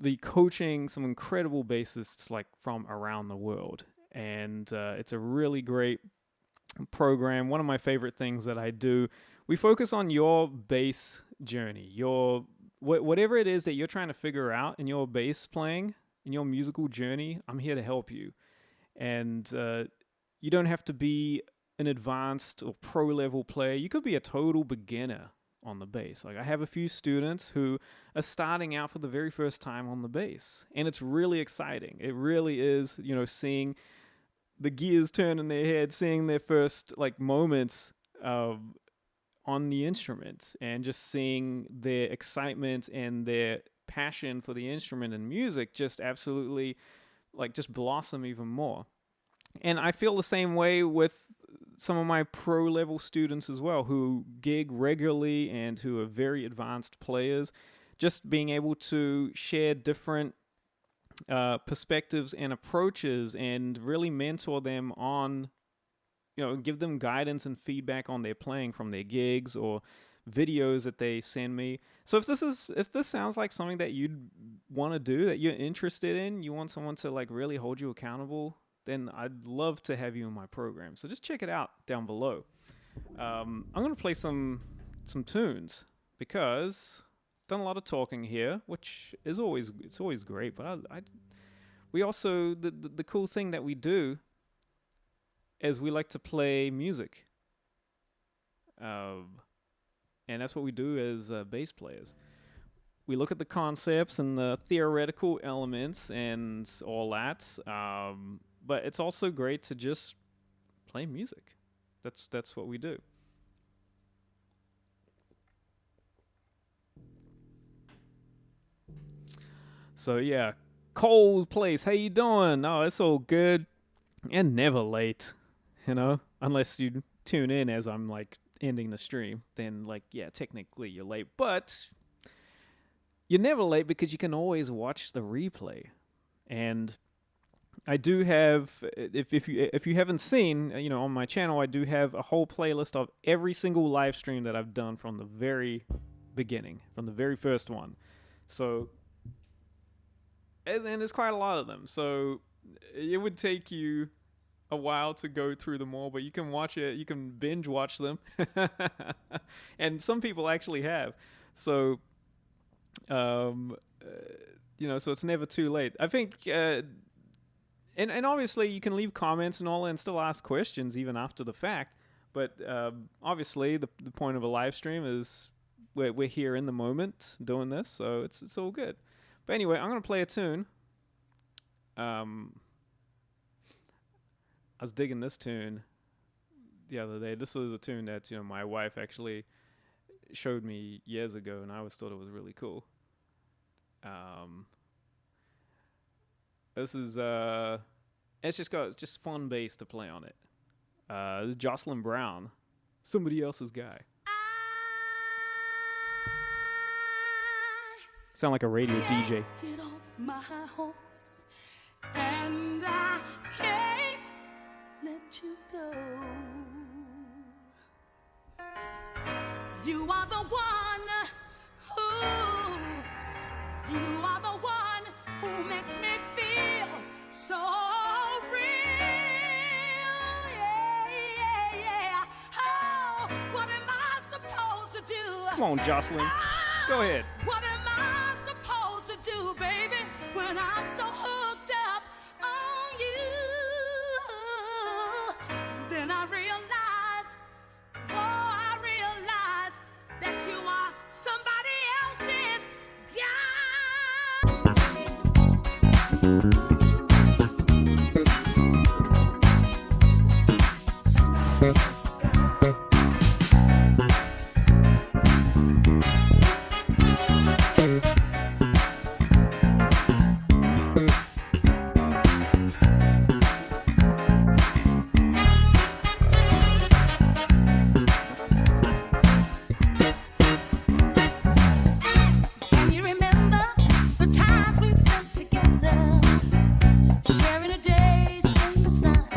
be coaching some incredible bassists like from around the world, and it's a really great program. One of my favorite things that I do, we focus on your bass journey, your whatever it is that you're trying to figure out in your bass playing, in your musical journey. I'm here to help you, and you don't have to be an advanced or pro level player. You could be a total beginner on the bass. Like, I have a few students who are starting out for the very first time on the bass, and it's really exciting. It really is, seeing the gears turn in their head, seeing their first moments on the instruments, and just seeing their excitement and their passion for the instrument and music just absolutely just blossom even more. And I feel the same way with some of my pro level students as well, who gig regularly and who are very advanced players. Just being able to share different perspectives and approaches and really mentor them on, give them guidance and feedback on their playing from their gigs or videos that they send me. So if this sounds like something that you'd want to do, that you're interested in, you want someone to really hold you accountable, then I'd love to have you in my program. So just check it out down below. I'm going to play some tunes because I've done a lot of talking here, which is always great. But we also, the cool thing that we do is we like to play music. And that's what we do as bass players. We look at the concepts and the theoretical elements and all that. But it's also great to just play music. That's what we do. So yeah, Cold Place, how you doing? Oh, it's all good and never late, unless you tune in as I'm ending the stream. Then yeah, technically you're late, but you're never late because you can always watch the replay. And I do have, if you haven't seen, on my channel, I do have a whole playlist of every single live stream that I've done from the very beginning, from the very first one. So, and there's quite a lot of them. So it would take you a while to go through them all, but you can watch it. You can binge watch them, and some people actually have. So, so it's never too late. I think. And obviously you can leave comments and all and still ask questions even after the fact. But obviously the point of a live stream is we're here in the moment doing this, so it's all good. But anyway, I'm going to play a tune. I was digging this tune the other day. This was a tune that my wife actually showed me years ago, and I always thought it was really cool. This is it's just got fun bass to play on it. This is Jocelyn Brown, Somebody Else's Guy. Sound like a radio DJ. Get off my horse, and I can't let you go. You are the one who makes me feel so real. Yeah. Oh, what am I supposed to do? Come on, Jocelyn. Go ahead. What am I supposed to do, baby, when I'm so hooked up on you? Then I realize that you are somebody else's Can you remember the times we spent together, sharing the days in the sun?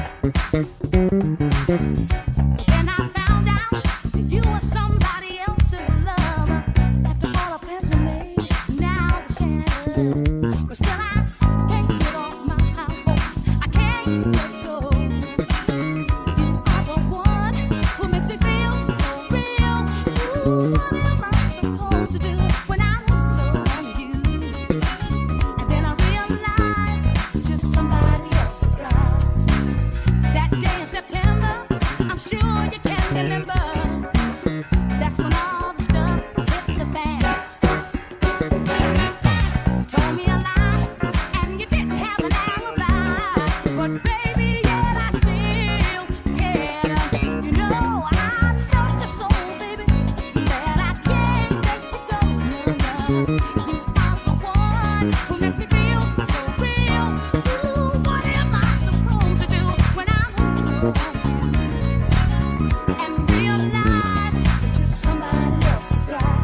Then I found out that you were somebody else's lover. After all I've been to me, now the shadow. But still I can't get off my horse. I can't let go. You are the one who makes me feel so real. Ooh, what am I supposed to do when I'm so on you? And then I realize just somebody else's guy. That day in September, I'm sure you can remember. That's when all the stuff hit the fan. You told me a lie, and you didn't have an alibi. But baby, yet I still care. You know I know your soul, baby, that I can't let you go. You are the one who makes me feel so real. Ooh, what am I supposed to do when I'm hooked on you? And realize that you're somebody else's guy.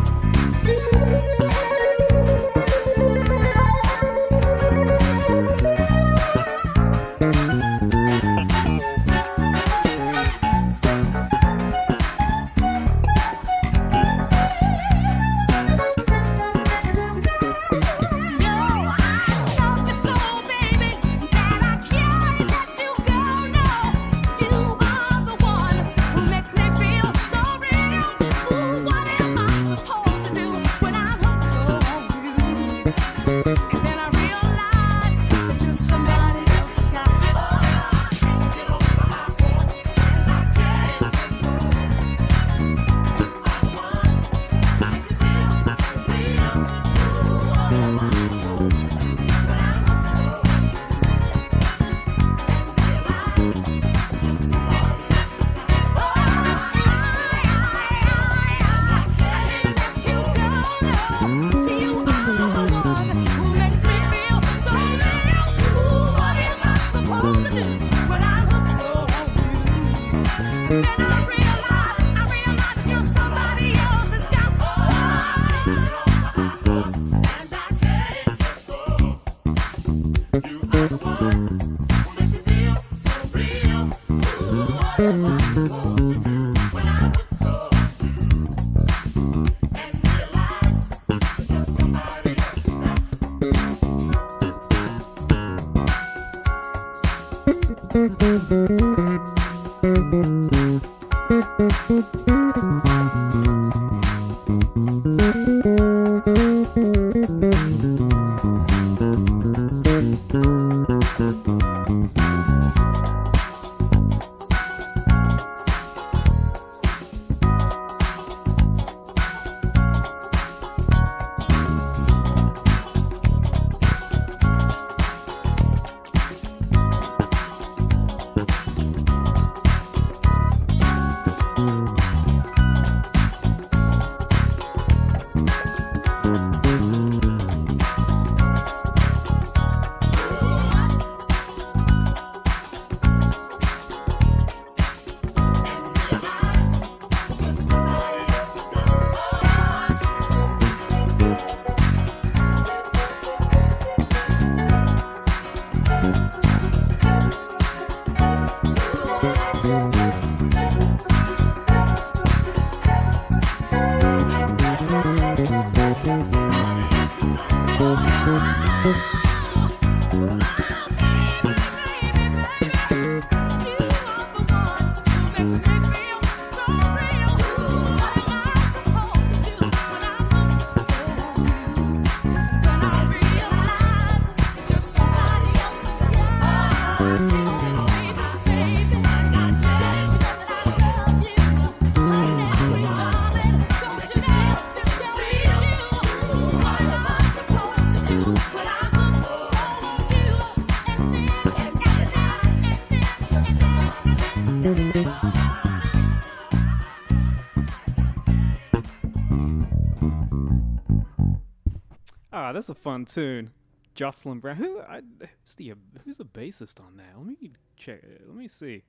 Ah, that's a fun tune. Jocelyn Brown. Who's the bassist on that? Let me check. Let me see.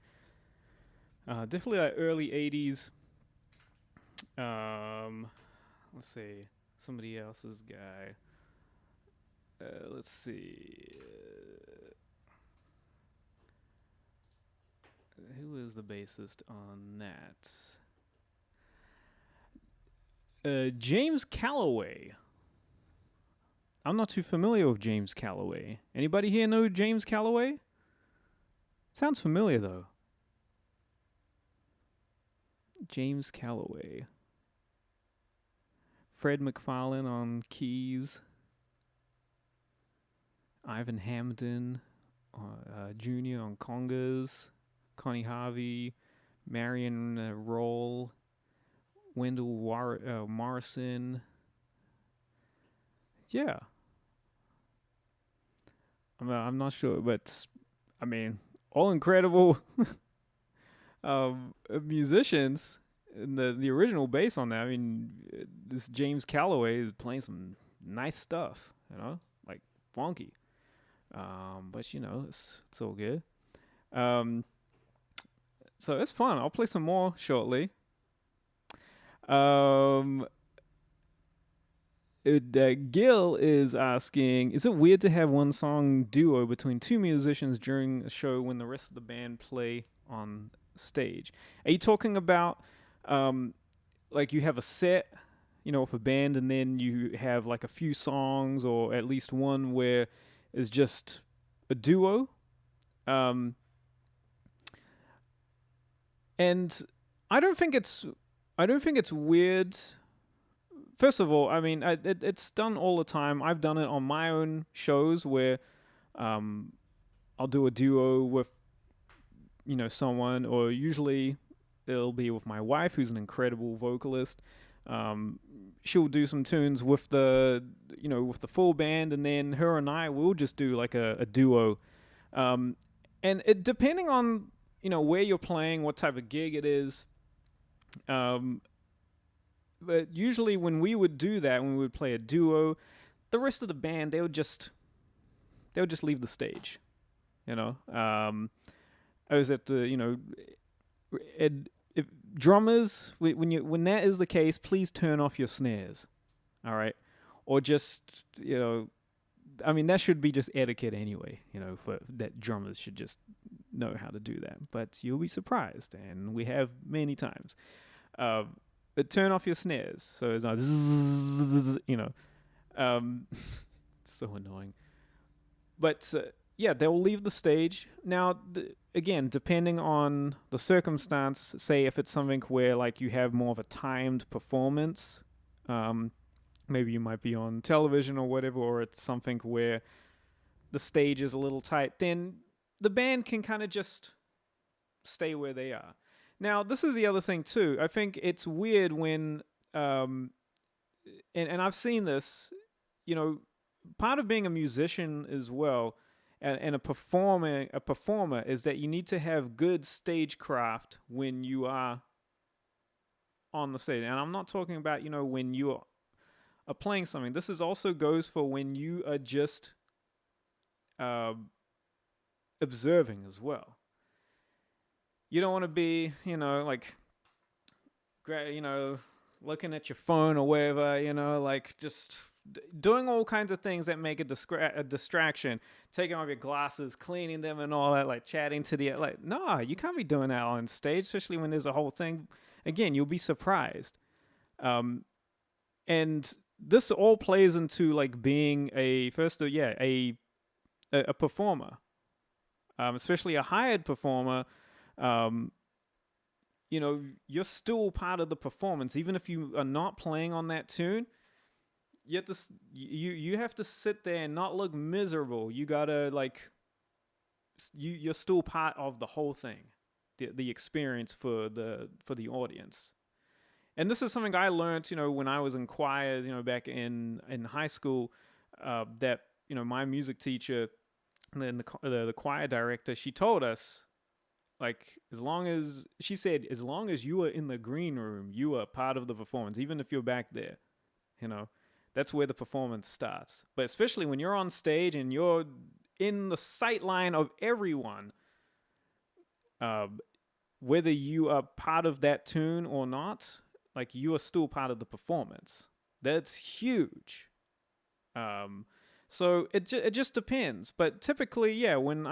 Definitely like early '80s. Let's see. Somebody else's guy. Let's see. Who is the bassist on that? James Calloway. I'm not too familiar with James Calloway. Anybody here know James Calloway? Sounds familiar though. James Calloway. Fred MacFarlane on keys. Ivan Hamden Jr. on congas. Connie Harvey. Marion Roll. Wendell Morrison. Yeah. I'm not sure, but I mean, all incredible musicians. And the original bass on that, I mean, this James Calloway is playing some nice stuff, you know, like funky. But you know, it's all good. So it's fun. I'll play some more shortly. Gil is asking, is it weird to have one song duo between two musicians during a show when the rest of the band play on stage? Are you talking about like you have a set, you know, with a band, and then you have like a few songs or at least one where it's just a duo? And I don't think it's weird. First of all, I mean, it's done all the time. I've done it on my own shows where I'll do a duo with, you know, someone, or usually it'll be with my wife, who's an incredible vocalist. She'll do some tunes with the full band, and then her and I will just do like a duo. And it depending on, you know, where you're playing, what type of gig it is. But usually when we would do that, when we would play a duo, the rest of the band, they would just leave the stage, you know. I was at the, you know, if drummers, when that is the case, please turn off your snares, all right? Or just, you know, I mean, that should be just etiquette anyway, you know, for that drummers should just know how to do that. But you'll be surprised, and we have many times. But turn off your snares, so it's not zzz, you know. It's so annoying. But yeah, they'll leave the stage. Now, again, depending on the circumstance, say if it's something where like you have more of a timed performance, maybe you might be on television or whatever, or it's something where the stage is a little tight, then the band can kind of just stay where they are. Now, this is the other thing too. I think it's weird when, and I've seen this, you know, part of being a musician as well, and a performer is that you need to have good stagecraft when you are on the stage. And I'm not talking about, you know, when you are playing something. This is also goes for when you are just observing as well. You don't want to be, you know, like, you know, looking at your phone or whatever, you know, like just doing all kinds of things that make a distraction, taking off your glasses, cleaning them and all that, like chatting to the, like, no, you can't be doing that on stage, especially when there's a whole thing. Again, you'll be surprised. And this all plays into like being a performer, especially a hired performer. You know, you're still part of the performance, even if you are not playing on that tune. You have to you have to sit there and not look miserable. You gotta like you're still part of the whole thing, the experience for the audience. And this is something I learned, you know, when I was in choirs, you know, back in high school. That, you know, my music teacher, and then the choir director, she told us, like, as long as you are in the green room, you are part of the performance, even if you're back there. You know, that's where the performance starts. But especially when you're on stage and you're in the sight line of everyone, whether you are part of that tune or not, like, you are still part of the performance. That's huge. So it just depends. But typically, yeah, when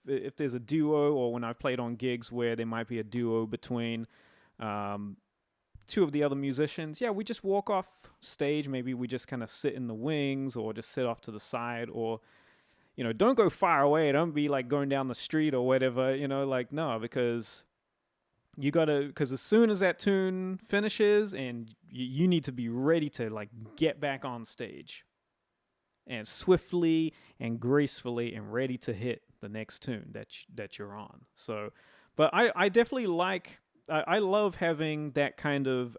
if there's a duo, or when I've played on gigs where there might be a duo between two of the other musicians, yeah, we just walk off stage. Maybe we just kind of sit in the wings, or just sit off to the side, or, you know, don't go far away. Don't be like going down the street or whatever, you know, like, no, because as soon as that tune finishes, and you need to be ready to like get back on stage, and swiftly and gracefully and ready to hit the next tune that you're on. So, but I definitely I love having that kind of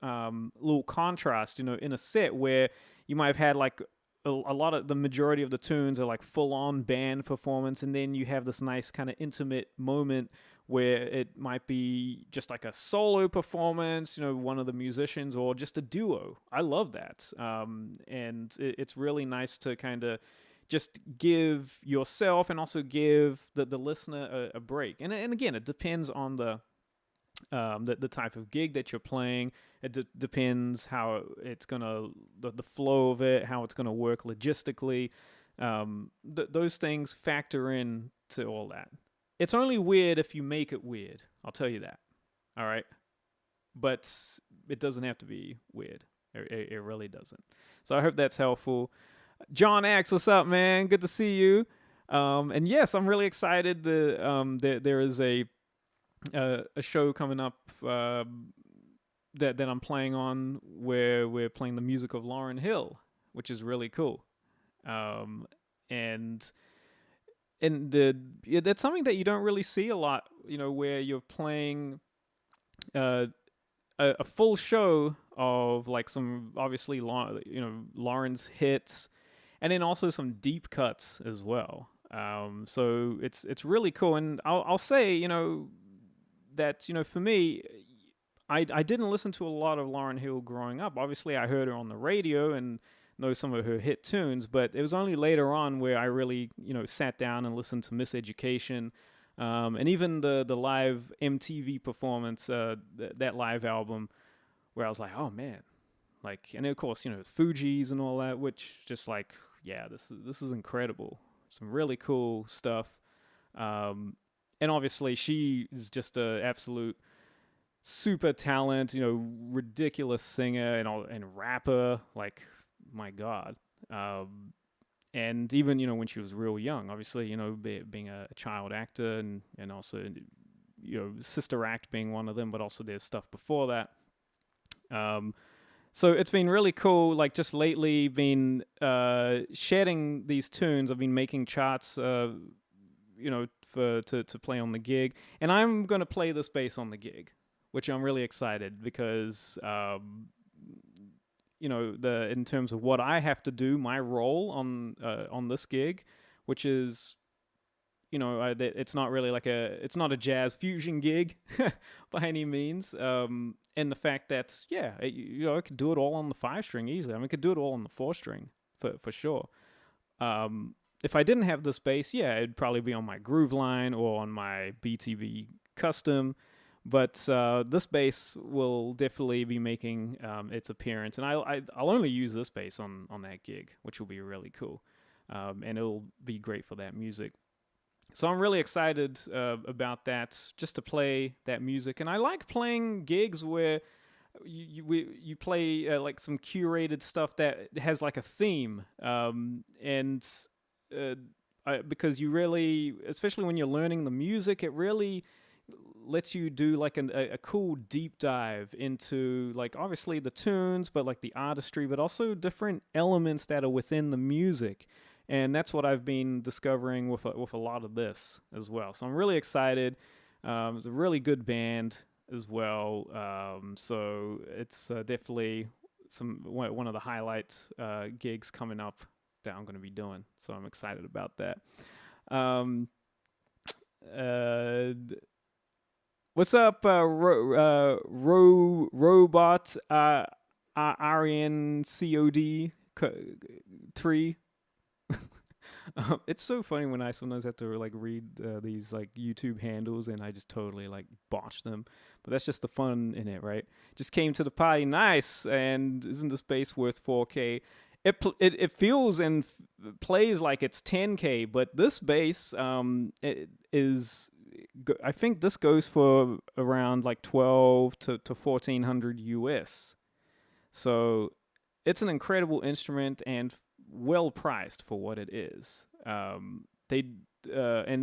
little contrast, you know, in a set where you might have had like a lot of the majority of the tunes are like full on band performance, and then you have this nice kind of intimate moment where it might be just like a solo performance, you know, one of the musicians, or just a duo. I love that. And it's really nice to kind of just give yourself and also give the listener a break. And again, it depends on the type of gig that you're playing. It depends how it's gonna, the flow of it, how it's gonna work logistically. Those things factor in to all that. It's only weird if you make it weird. I'll tell you that. All right. But it doesn't have to be weird. It really doesn't. So I hope that's helpful. John X, what's up, man? Good to see you. And yes, I'm really excited. There is a show coming up that I'm playing on, where we're playing the music of Lauryn Hill, which is really cool. And that's something that you don't really see a lot, you know, where you're playing a full show of like some, obviously, you know, Lauren's hits, and then also some deep cuts as well. So it's really cool. And I'll say, you know, that, you know, for me, I didn't listen to a lot of Lauryn Hill growing up. Obviously, I heard her on the radio and know some of her hit tunes, but it was only later on where I really, you know, sat down and listened to Miseducation, and even the live MTV performance, that live album, where I was like, oh man, like, and of course, you know, Fugees and all that, which just like, yeah, this is incredible, some really cool stuff, and obviously she is just a absolute super talent, you know, ridiculous singer and rapper, like, my God. and even, when she was real young, obviously, being a child actor, and also, Sister Act being one of them, but also there's stuff before that. So it's been really cool, like just lately been shedding these tunes. I've been making charts, to play on the gig. And I'm going to play this bass on the gig, which I'm really excited because, in terms of what I have to do, my role on this gig, which is, it's not really it's not a jazz fusion gig by any means. And the fact that, I could do it all on the 5-string easily. I mean, I could do it all on the 4-string for sure. If I didn't have this bass, it'd probably be on my Groove Line or on my BTV Custom. But this bass will definitely be making its appearance. And I'll only use this bass on that gig, which will be really cool. And it'll be great for that music. So I'm really excited about that, just to play that music. And I like playing gigs where you play like some curated stuff that has like a theme. Because you really, especially when you're learning the music, it really lets you do like a cool deep dive into, like, obviously the tunes, but like the artistry, but also different elements that are within the music. And that's what I've been discovering with a lot of this as well. So I'm really excited. It's a really good band as well. So it's definitely one of the highlights gigs coming up that I'm going to be doing. So I'm excited about that. What's up, Robot RNCOD 3? It's so funny when I sometimes have to like read these like YouTube handles and I just totally like botch them, but that's just the fun in it, right? Just came to the party, nice, and isn't the bass worth 4K? It feels and plays like it's 10K, but this bass it is. I think this goes for around like 12 to 1400 US. So it's an incredible instrument and well priced for what it is. And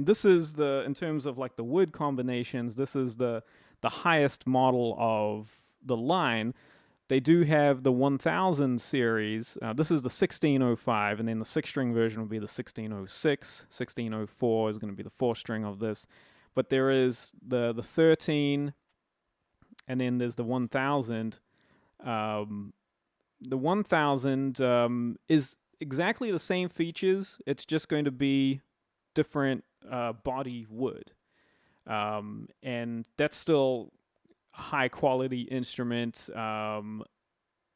this is in terms of like the wood combinations, this is the highest model of the line. They do have the 1000 series. This is the 1605, and then the 6-string version will be the 1606. 1604 is going to be the 4-string of this. But there is the 13, and then there's the 1000. The 1000 is exactly the same features. It's just going to be different body wood. And that's still a high quality instrument,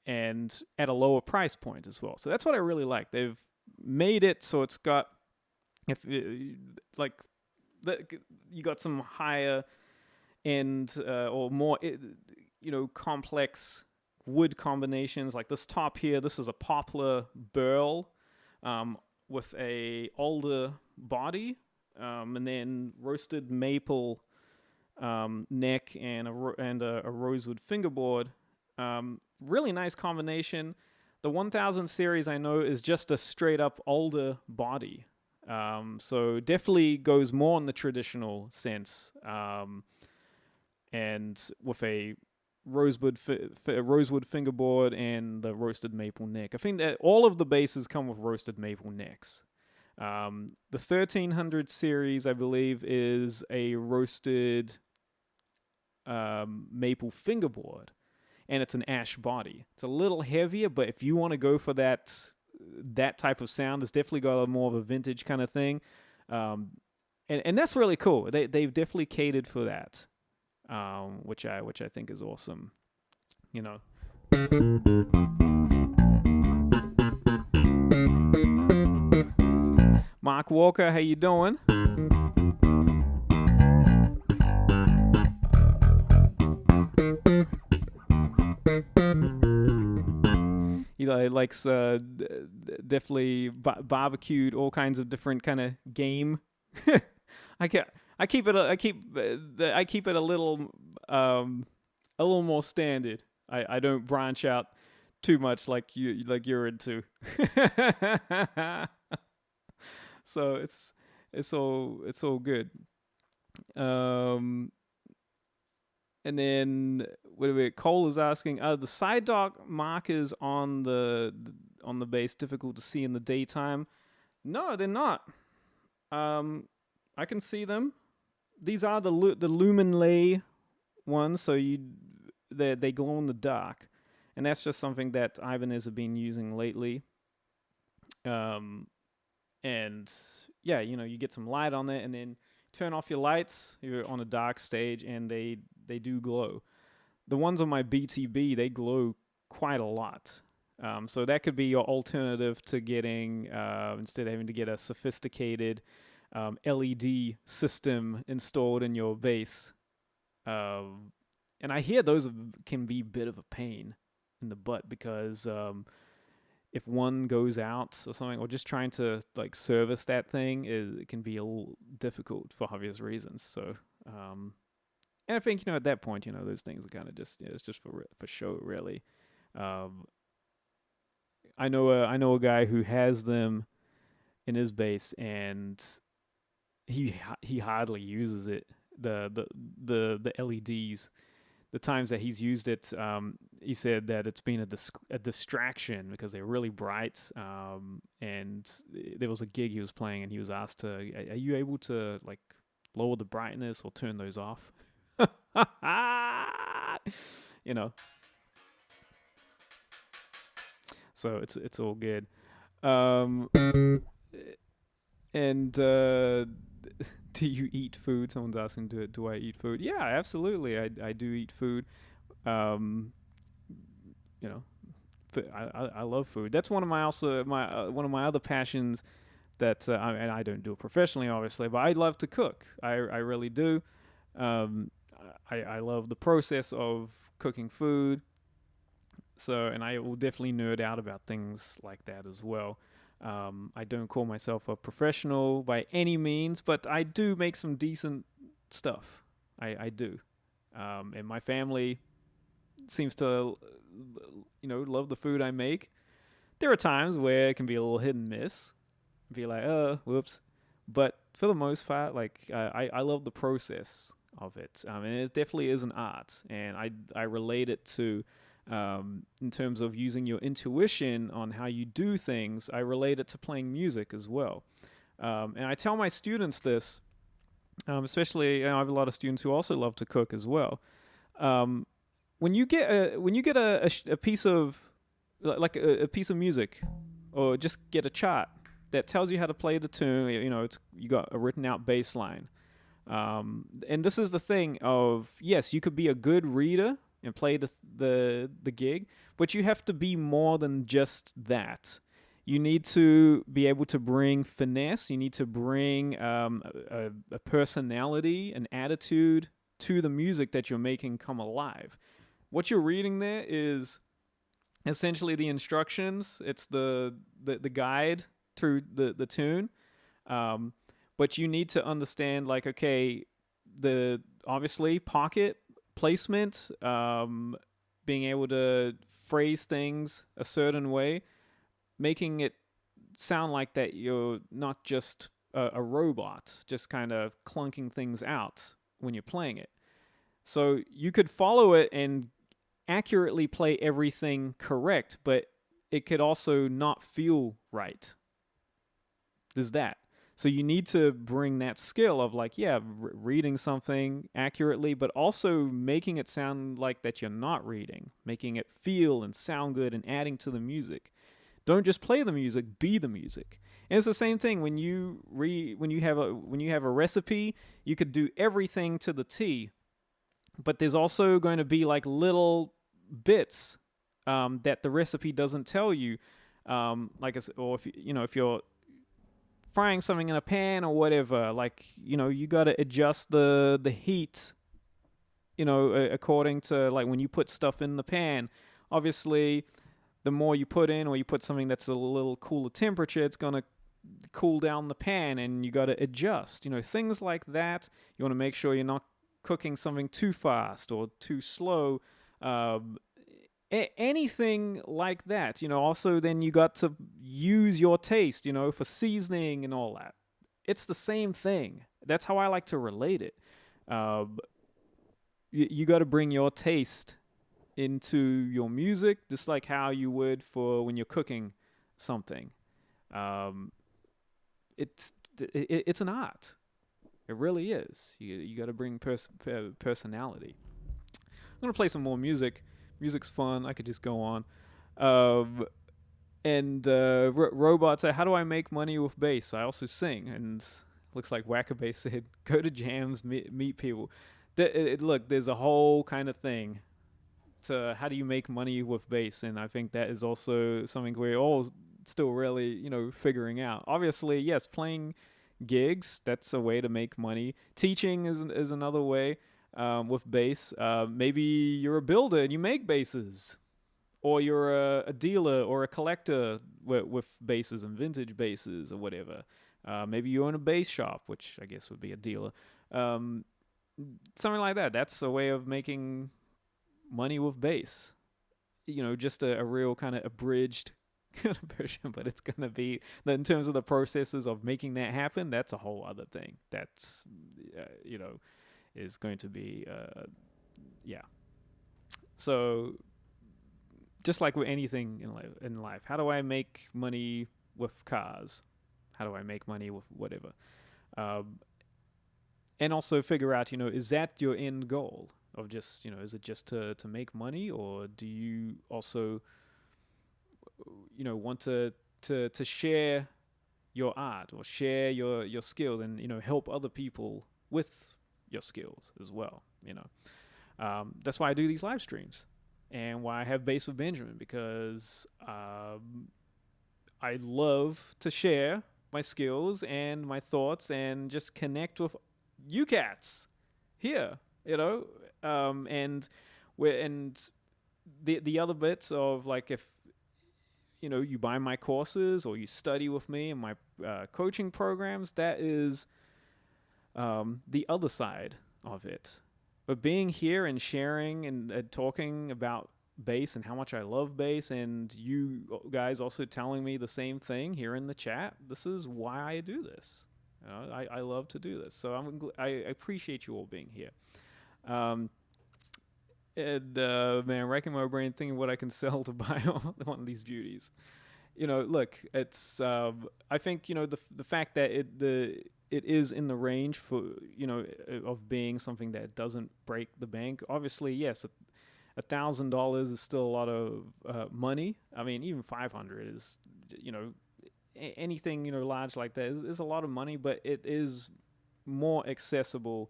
and at a lower price point as well. So that's what I really like. They've made it so it's got, you got some higher end or more, complex wood combinations. Like this top here, this is a poplar burl with a alder body, and then roasted maple neck and a rosewood fingerboard. Really nice combination. The 1000 series I know is just a straight up alder body. So definitely goes more in the traditional sense, and with a rosewood fingerboard and the roasted maple neck. I think that all of the basses come with roasted maple necks. The 1300 series, I believe, is a roasted maple fingerboard, and it's an ash body. It's a little heavier, but if you want to go for that type of sound, it's definitely got a more of a vintage kind of thing, and that's really cool. They've definitely catered for that, which I think is awesome. Mark Walker, how you doing? He likes definitely barbecued all kinds of different kind of game. I keep it a little more standard. I don't branch out too much like you're into. So it's all good. Um, and then Cole is asking, are the side dark markers on the bass difficult to see in the daytime? No, they're not. I can see them. These are the lumen lay ones, so they glow in the dark, and that's just something that Ibanez have been using lately. Um, and yeah, you get some light on it, and then turn off your lights. You're on a dark stage, and they do glow. The ones on my BTB, they glow quite a lot. So that could be your alternative to getting, instead of having to get a sophisticated LED system installed in your bass. And I hear those can be a bit of a pain in the butt because if one goes out or something, or just trying to like service that thing, it can be a little difficult for obvious reasons. So, and I think at that point, those things are kind of just it's just for show, really. I know a guy who has them in his bass, and he hardly uses it. The LEDs, the times that he's used it, he said that it's been a distraction because they're really bright. And there was a gig he was playing, and he was asked are you able to like lower the brightness or turn those off? So it's all good. And do you eat food? Someone's asking, do I eat food? Yeah, absolutely. I do eat food. Um, you know, I love food. That's one of my one of my other passions. That and I don't do it professionally, obviously, but I love to cook. I really do. I love the process of cooking food. So, and I will definitely nerd out about things like that as well. I don't call myself a professional by any means, but I do make some decent stuff. I do. And my family seems to, love the food I make. There are times where it can be a little hit and miss. Be like, whoops. But for the most part, like, I love the process of it. And it definitely is an art. And I relate it to, in terms of using your intuition on how you do things, I relate it to playing music as well. And I tell my students this, especially, I have a lot of students who also love to cook as well. When you get a piece of like a piece of music, or just get a chart that tells you how to play the tune, you got a written out bass line. And this is the thing of, yes, you could be a good reader and play the gig, but you have to be more than just that. You need to be able to bring finesse. You need to bring a personality, an attitude to the music that you're making come alive. What you're reading there is essentially the instructions. It's the guide through the tune. But you need to understand, like, okay, the obviously pocket placement, being able to phrase things a certain way, making it sound like that you're not just a robot, just kind of clunking things out when you're playing it. So you could follow it and accurately play everything correct, but it could also not feel right. There's that. So you need to bring that skill of, like, reading something accurately, but also making it sound like that you're not reading, making it feel and sound good, and adding to the music. Don't just play the music, be the music. And it's the same thing when you have a recipe. You could do everything to the T, but there's also going to be like little bits that the recipe doesn't tell you. Like, or if you're frying something in a pan or whatever, like, you got to adjust the heat, according to, like, when you put stuff in the pan. Obviously, the more you put in, or you put something that's a little cooler temperature, it's going to cool down the pan, and you got to adjust, things like that. You want to make sure you're not cooking something too fast or too slow. Anything like that. Also, then you got to use your taste, for seasoning and all that. It's the same thing. That's how I like to relate it. You got to bring your taste into your music, just like how you would for when you're cooking something. It's an art. It really is. You got to bring personality. I'm gonna play some more music. Music's fun. I could just go on. Robot said, "How do I make money with bass? I also sing." And looks like Wackabass said, "Go to jams, meet people." Look, there's a whole kind of thing to how do you make money with bass, and I think that is also something we're all still really, figuring out. Obviously, yes, playing gigs, that's a way to make money. Teaching is another way with bass. Maybe you're a builder and you make basses, or you're a dealer or a collector with basses and vintage basses or whatever. Maybe you own a bass shop, which I guess would be a dealer. Something like that. That's a way of making money with bass. Just a real kind of abridged kind of version, but it's going to be, in terms of the processes of making that happen, that's a whole other thing. That's, is going to be, yeah. So, just like with anything in life, how do I make money with cars? How do I make money with whatever? And also figure out, is that your end goal of just, is it just to make money, or do you also, want to share your art or share your skills and, help other people with your skills as well, That's why I do these live streams and why I have Bass with Benjamin, because I love to share my skills and my thoughts and just connect with you cats here, and the other bits of, like, if you buy my courses or you study with me in my coaching programs, that is the other side of it. But being here and sharing and talking about bass and how much I love bass, and you guys also telling me the same thing here in the chat, this is why I do this. I love to do this. So I appreciate you all being here. Man, racking my brain thinking what I can sell to buy one of these beauties. Look, it's I think the fact that it is in the range for of being something that doesn't break the bank. Obviously, yes, $1,000 is still a lot of money. I mean, even 500 is anything large like that is a lot of money, but it is more accessible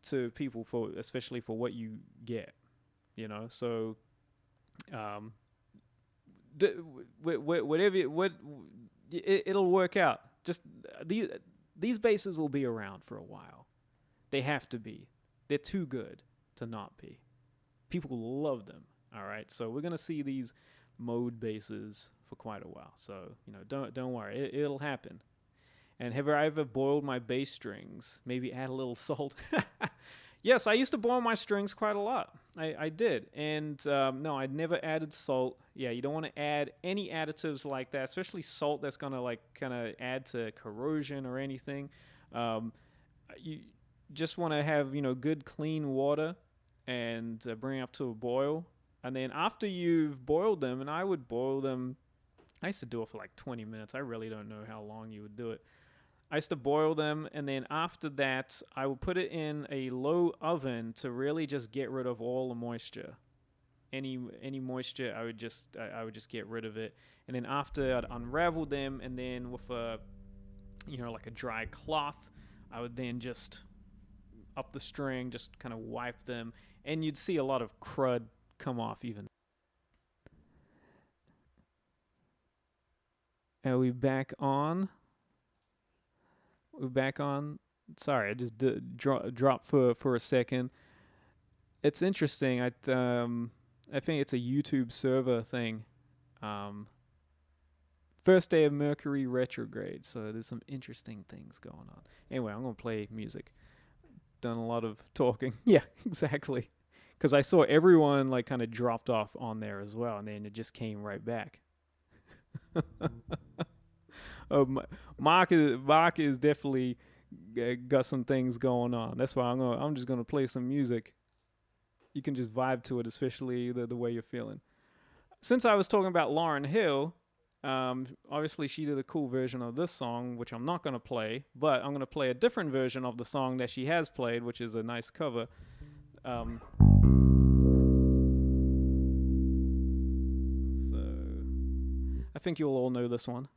to people especially for what you get. So it'll work out. Just these basses will be around for a while. They have to be. They're too good to not be. People love them. All right, so we're gonna see these mode basses for quite a while. So don't worry, it'll happen. And have I ever boiled my bass strings? Maybe add a little salt. Yes, I used to boil my strings quite a lot. I did. And no, I never added salt. Yeah, you don't want to add any additives like that, especially salt that's going to kind of add to corrosion or anything. You just want to have, good clean water and bring it up to a boil. And then after you've boiled them, and I would boil them, I used to do it for like 20 minutes. I really don't know how long you would do it. I used to boil them, and then after that, I would put it in a low oven to really just get rid of all the moisture. Any moisture, I would just get rid of it. And then after, I'd unravel them, and then with a, like a dry cloth, I would then just up the string, just kind of wipe them, and you'd see a lot of crud come off even. Are we back on? We're back on. Sorry, I just dropped for a second. It's interesting. I think it's a YouTube server thing. First day of Mercury retrograde, so there's some interesting things going on. Anyway, I'm gonna play music. Done a lot of talking. Yeah, exactly. Because I saw everyone kind of dropped off on there as well, and then it just came right back. Mark is definitely got some things going on. That's why I'm just gonna play some music. You can just vibe to it, especially the way you're feeling. Since I was talking about Lauryn Hill, obviously she did a cool version of this song, which I'm not gonna play, but I'm gonna play a different version of the song that she has played, which is a nice cover. So I think you'll all know this one.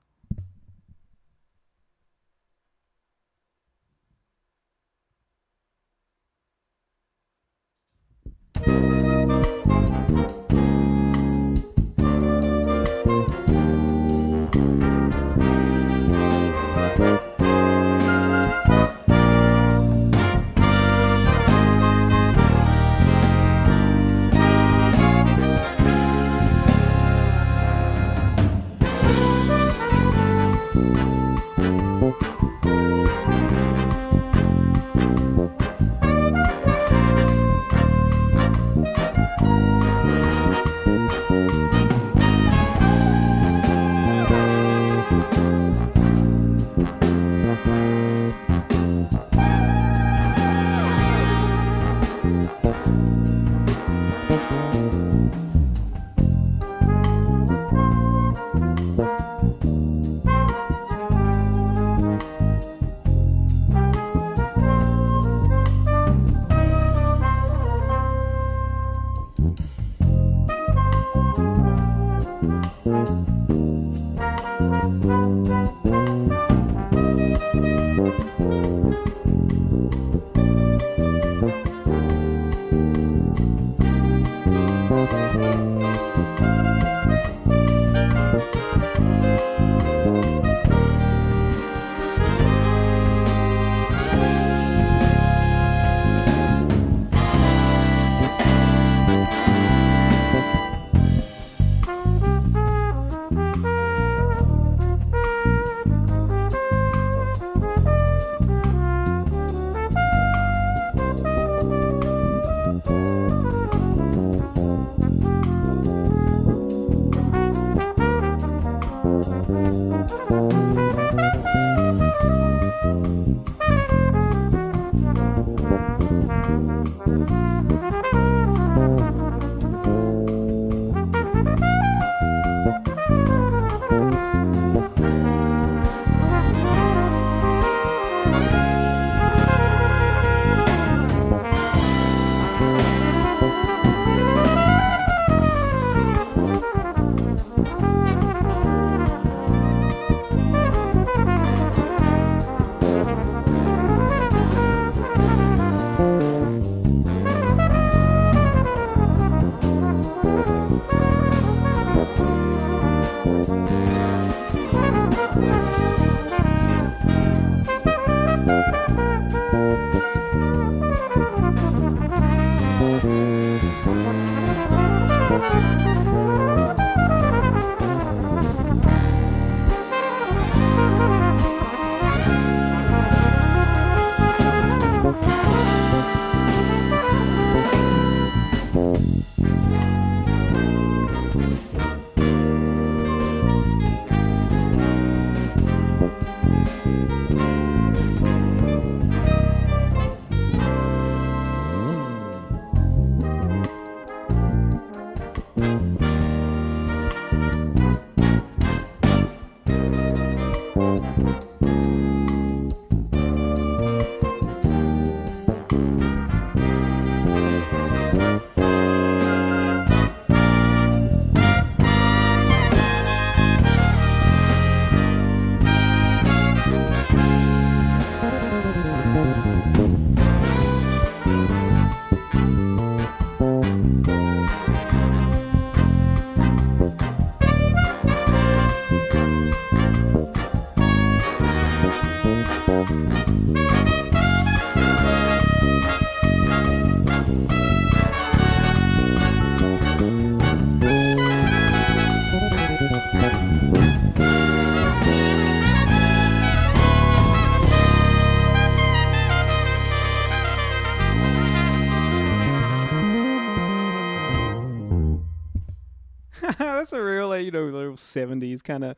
That's a real, like, little 70s kind of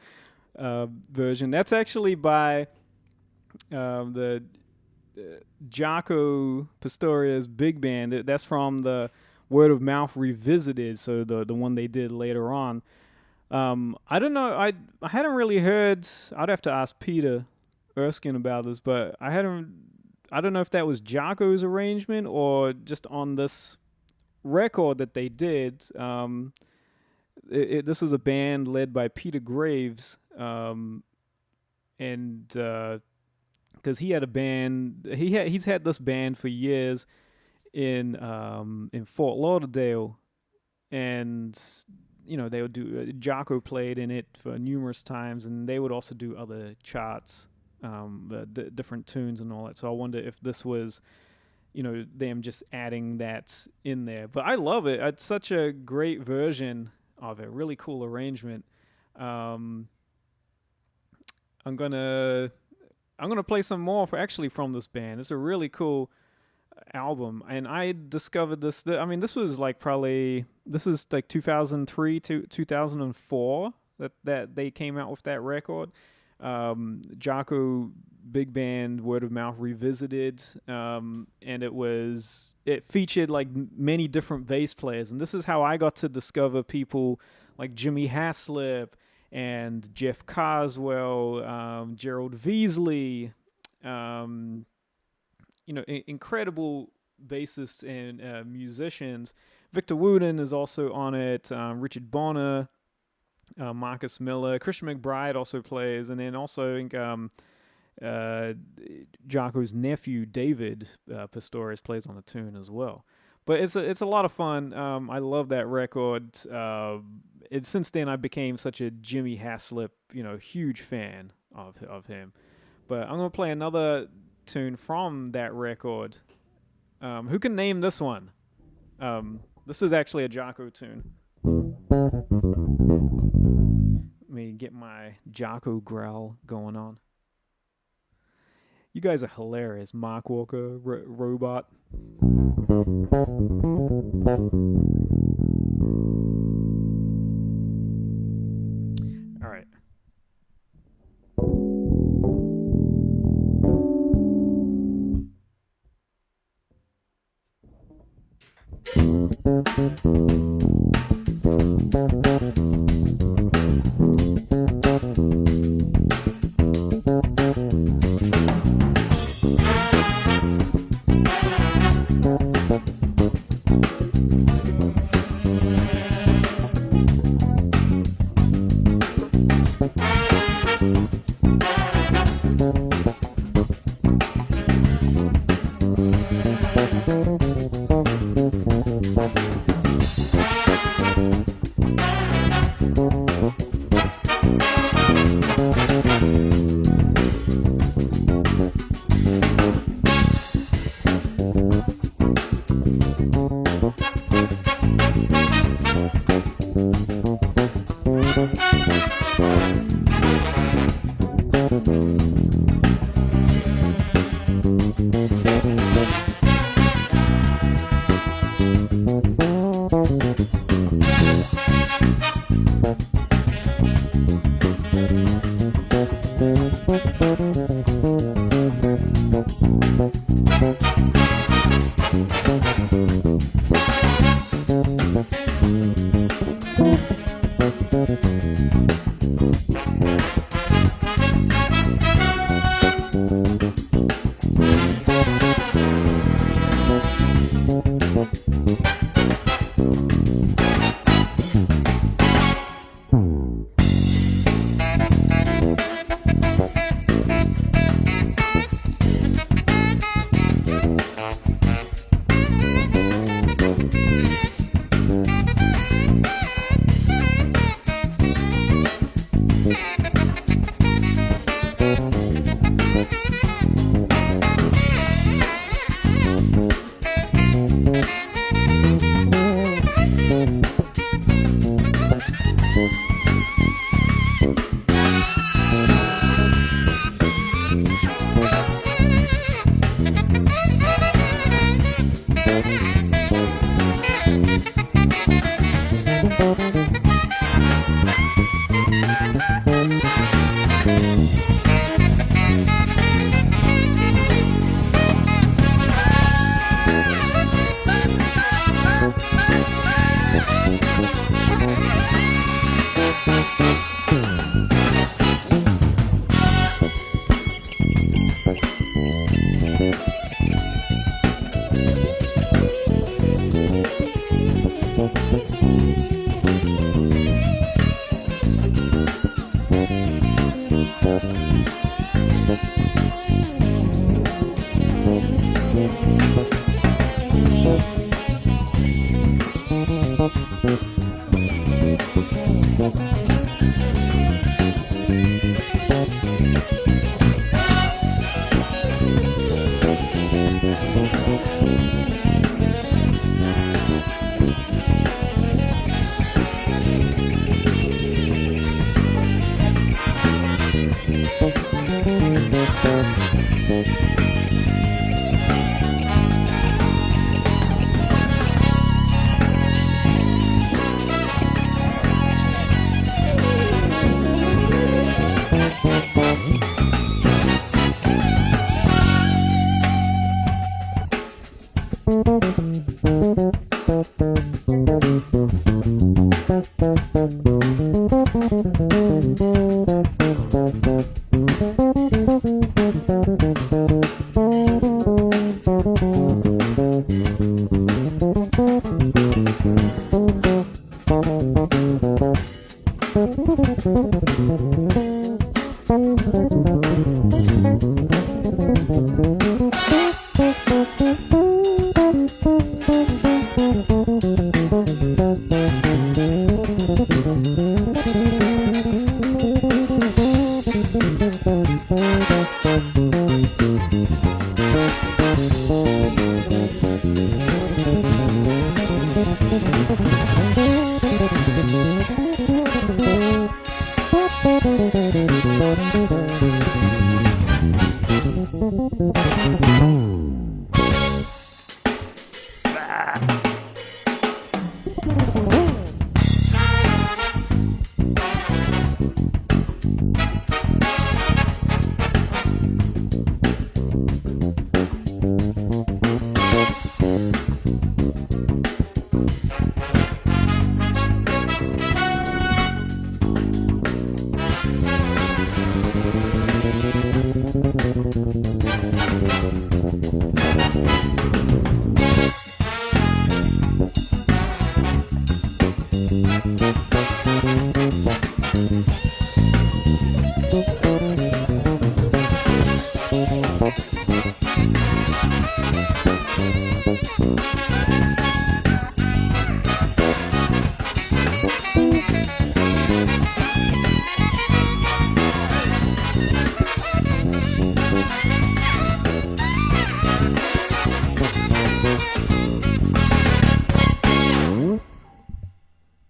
version. That's actually by the Jaco Pastoria's big band. That's from the Word of Mouth Revisited, so the one they did later on. I don't know. I hadn't really heard. I'd have to ask Peter Erskine about this, but I don't know if that was Jaco's arrangement or just on this record that they did. This was a band led by Peter Graves, and because he had a band, he's had this band for years in Fort Lauderdale, and they would do Jaco played in it for numerous times, and they would also do other charts, different tunes and all that. So I wonder if this was them just adding that in there. But I love it. It's such a great version of it. Really cool arrangement. I'm gonna play some more from this band. It's a really cool album, and I discovered this. This was like this is like 2003 to 2004 that they came out with that record. Jaco Big Band Word of Mouth Revisited, and it featured like many different bass players, and this is how I got to discover people like Jimmy Haslip and Jeff Carswell, Gerald Veasley, incredible bassists and musicians. Victor Wooten is also on it. Richard Bonner, Marcus Miller, Christian McBride also plays, and then also I think Jaco's nephew David Pastorius plays on the tune as well. But it's a lot of fun. I love that record. Since then I became such a Jimmy Haslip, huge fan of him. But I'm gonna play another tune from that record. Who can name this one? This is actually a Jaco tune. Let me get my Jaco growl going on. You guys are hilarious. Mark Walker, Robot. All right.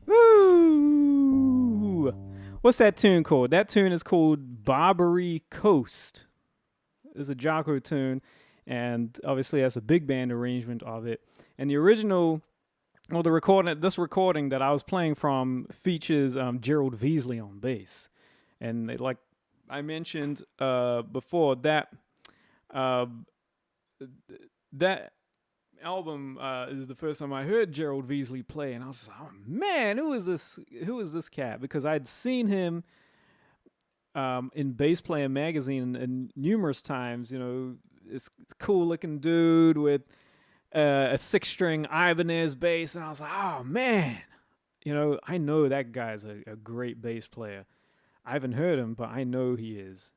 Woo! What's that tune called? That tune is called Barbary Coast. It's a Jocko tune, and obviously that's a big band arrangement of it. And the original, well, this recording that I was playing from features Gerald Veasley on bass. And like I mentioned before, that that album is the first time I heard Gerald Veasley play, and I was like, oh man, who is this cat? Because I'd seen him in Bass Player magazine and numerous times. You know, this cool looking dude with a 6-string Ibanez bass, and I was like, oh man, you know, I know that guy's a great bass player. I haven't heard him, but I know he is.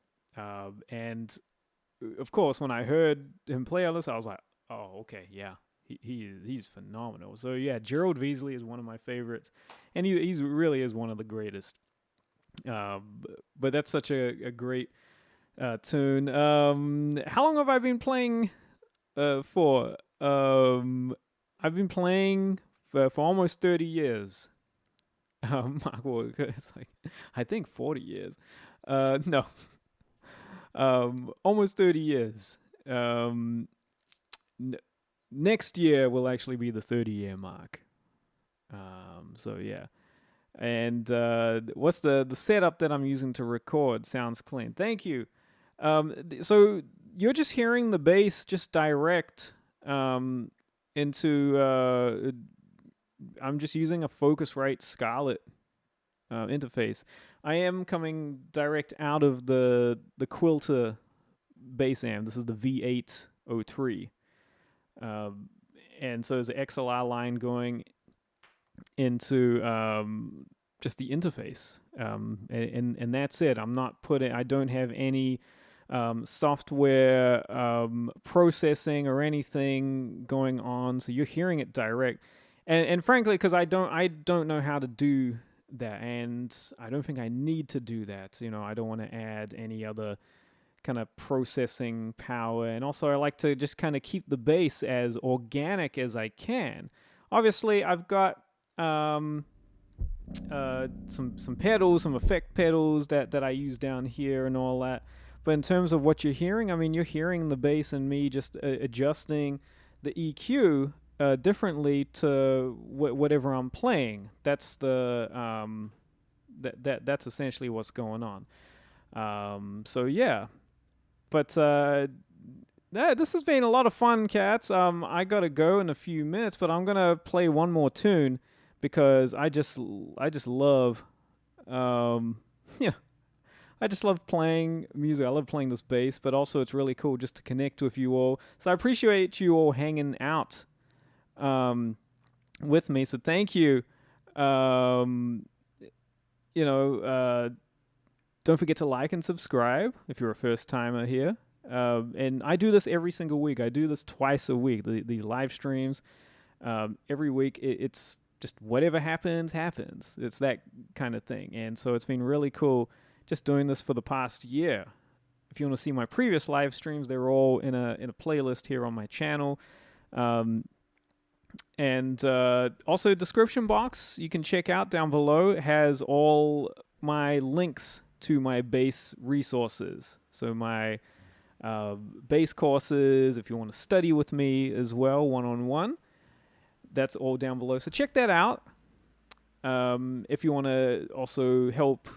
And of course, when I heard him play on this, I was like, oh, okay, yeah, he's phenomenal. So yeah, Gerald Veasley is one of my favorites, and he really is one of the greatest. But that's such a great tune. How long have I been playing for? I've been playing for almost 30 years. Well, it's like, I think 40 years. No. Almost 30 years. Next year will actually be the 30-year mark. So yeah. And what's the setup that I'm using to record? Sounds clean. Thank you. So you're just hearing the bass just direct into. I'm just using a Focusrite Scarlett interface. I am coming direct out of the Quilter bass amp. This is the V803. And so there's an XLR line going into just the interface, and that's it. I don't have any software processing or anything going on, so you're hearing it direct. And frankly, because I don't know how to do that, and I don't think I need to do that. I don't want to add any other kind of processing power, and also I like to just kind of keep the bass as organic as I can. Obviously, I've got some pedals, some effect pedals that I use down here and all that. But in terms of what you're hearing, I mean, you're hearing the bass and me just adjusting the EQ differently to whatever I'm playing. That's that's essentially what's going on. So yeah, but this has been a lot of fun, cats. I gotta go in a few minutes, but I'm gonna play one more tune because I just love, yeah, I just love playing music. I love playing this bass, but also it's really cool just to connect with you all. So I appreciate you all hanging out with me. So thank you. Don't forget to like and subscribe if you're a first timer here. And I do this every single week. I do this twice a week. These live streams every week. It's just whatever happens. It's that kind of thing. And so it's been really cool just doing this for the past year. If you want to see my previous live streams, they're all in a playlist here on my channel. And also description box you can check out down below. It has all my links to my bass resources. So my bass courses, if you want to study with me as well, one-on-one, that's all down below. So check that out. If you want to also help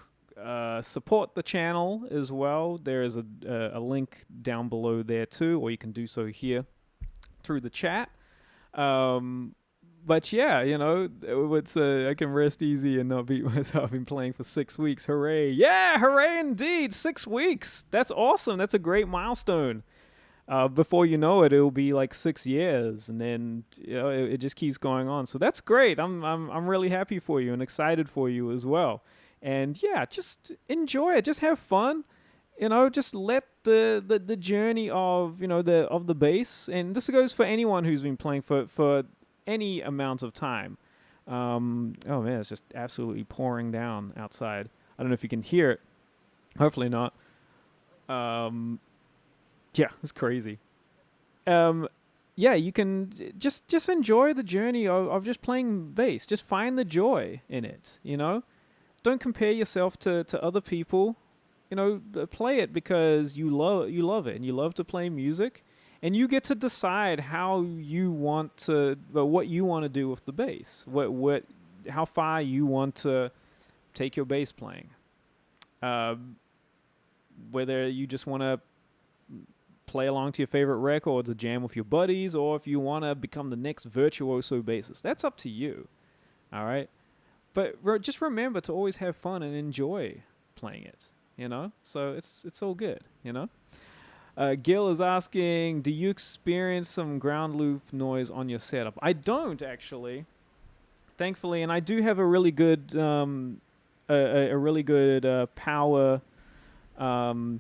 support the channel as well, there is a link down below there too, or you can do so here through the chat. But yeah, I can rest easy and not beat myself. I've been playing for 6 weeks. Hooray. Yeah, hooray indeed. 6 weeks. That's awesome. That's a great milestone. Before you know it, it'll be like 6 years, and then it just keeps going on. So that's great. I'm really happy for you and excited for you as well. And yeah, just enjoy it. Just have fun. Just let the journey of the bass, and this goes for anyone who's been playing for any amount of time. Oh man, it's just absolutely pouring down outside. I don't know if you can hear it. Hopefully not. Yeah, it's crazy. Yeah, you can just enjoy the journey of just playing bass. Just find the joy in it. Don't compare yourself to other people. Play it because you love it, and you love to play music, and you get to decide how you want to, what you want to do with the bass, how far you want to take your bass playing. Whether you just want to play along to your favorite records or jam with your buddies, or if you want to become the next virtuoso bassist, that's up to you. All right, but just remember to always have fun and enjoy playing it. So it's all good. Gil is asking, do you experience some ground loop noise on your setup? I don't actually, thankfully, and I do have a really good a really good power a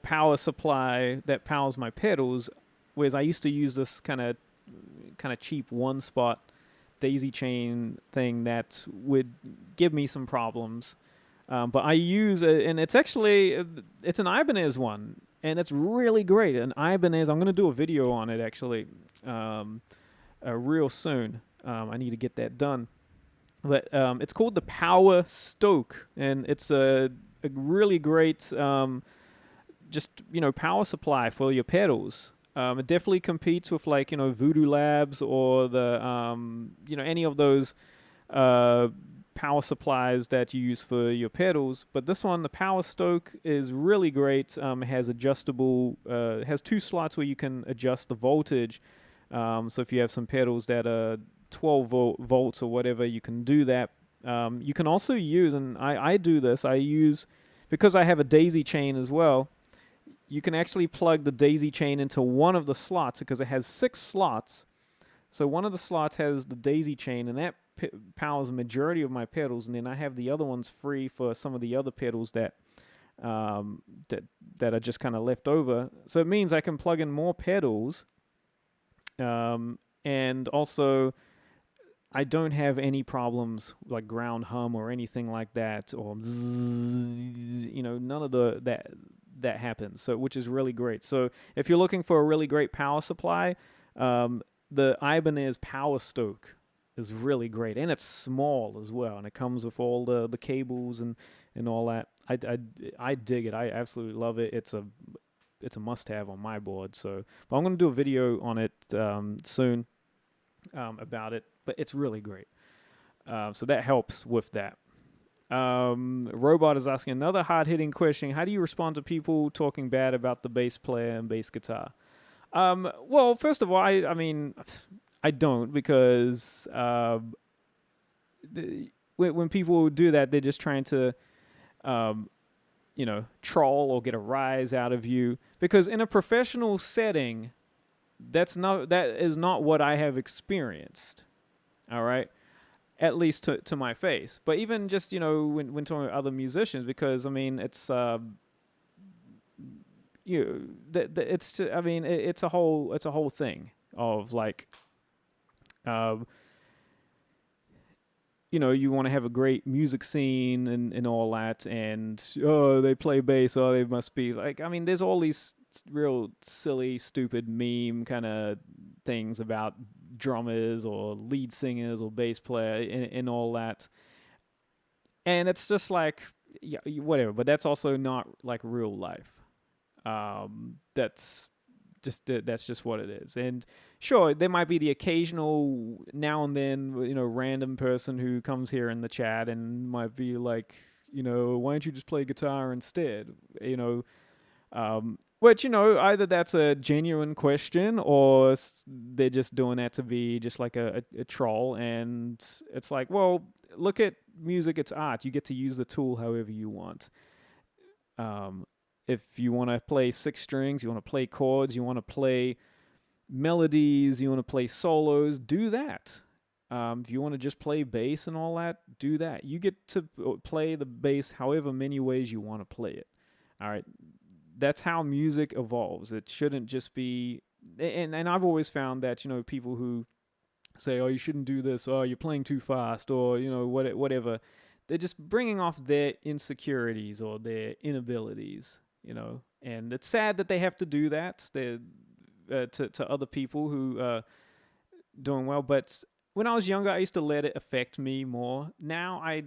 power supply that powers my pedals, whereas I used to use this kind of cheap one spot daisy chain thing that would give me some problems. But I use and it's actually it's an Ibanez one, and it's really great. An Ibanez, I'm going to do a video on it actually real soon. I need to get that done. But it's called the Power Stoke, and it's a really great power supply for your pedals. It definitely competes with Voodoo Labs or the any of those power supplies that you use for your pedals. But this one, the Power Stoke, is really great. It has adjustable, it has 2 slots where you can adjust the voltage. So if you have some pedals that are 12 volts or whatever, you can do that. You can also use, and I do this, because I have a daisy chain as well, you can actually plug the daisy chain into one of the slots because it has 6 slots. So one of the slots has the daisy chain, and that powers the majority of my pedals, and then I have the other ones free for some of the other pedals that that are just kind of left over. So it means I can plug in more pedals, and also I don't have any problems like ground hum or anything like that, or none of that happens. So which is really great. So if you're looking for a really great power supply, the Ibanez Power Stoke is really great, and it's small as well, and it comes with all the cables and all that. I dig it. I absolutely love it. It's a must-have on my board. So, but I'm going to do a video on it soon about it. But it's really great. So that helps with that. Robot is asking another hard-hitting question. How do you respond to people talking bad about the bass player and bass guitar? Well, first of all, I mean, I don't, because when people do that, they're just trying to, troll or get a rise out of you. Because in a professional setting, that is not what I have experienced. All right, at least to my face. But even just when talking to other musicians, because I mean it's it's a whole thing of like you want to have a great music scene and all that, and they play bass, they must be like, I mean, there's all these real silly, stupid meme kind of things about drummers or lead singers or bass player and all that, and it's just like, yeah, whatever. But that's also not like real life. That's just what it is. And sure, there might be the occasional now and then, random person who comes here in the chat and might be like, why don't you just play guitar instead? Which, either that's a genuine question or they're just doing that to be just like a troll. And it's like, well, look at music, it's art. You get to use the tool however you want. If you want to play 6 strings, you want to play chords, you want to play melodies, you want to play solos, do that. If you want to just play bass and all that, do that. You get to play the bass however many ways you want to play it. All right. That's how music evolves. It shouldn't just be, and I've always found that, people who say, you shouldn't do this, you're playing too fast, or, whatever, they're just bringing off their insecurities or their inabilities, and it's sad that they have to do that to other people who doing well. But when I was younger, I used to let it affect me more. Now I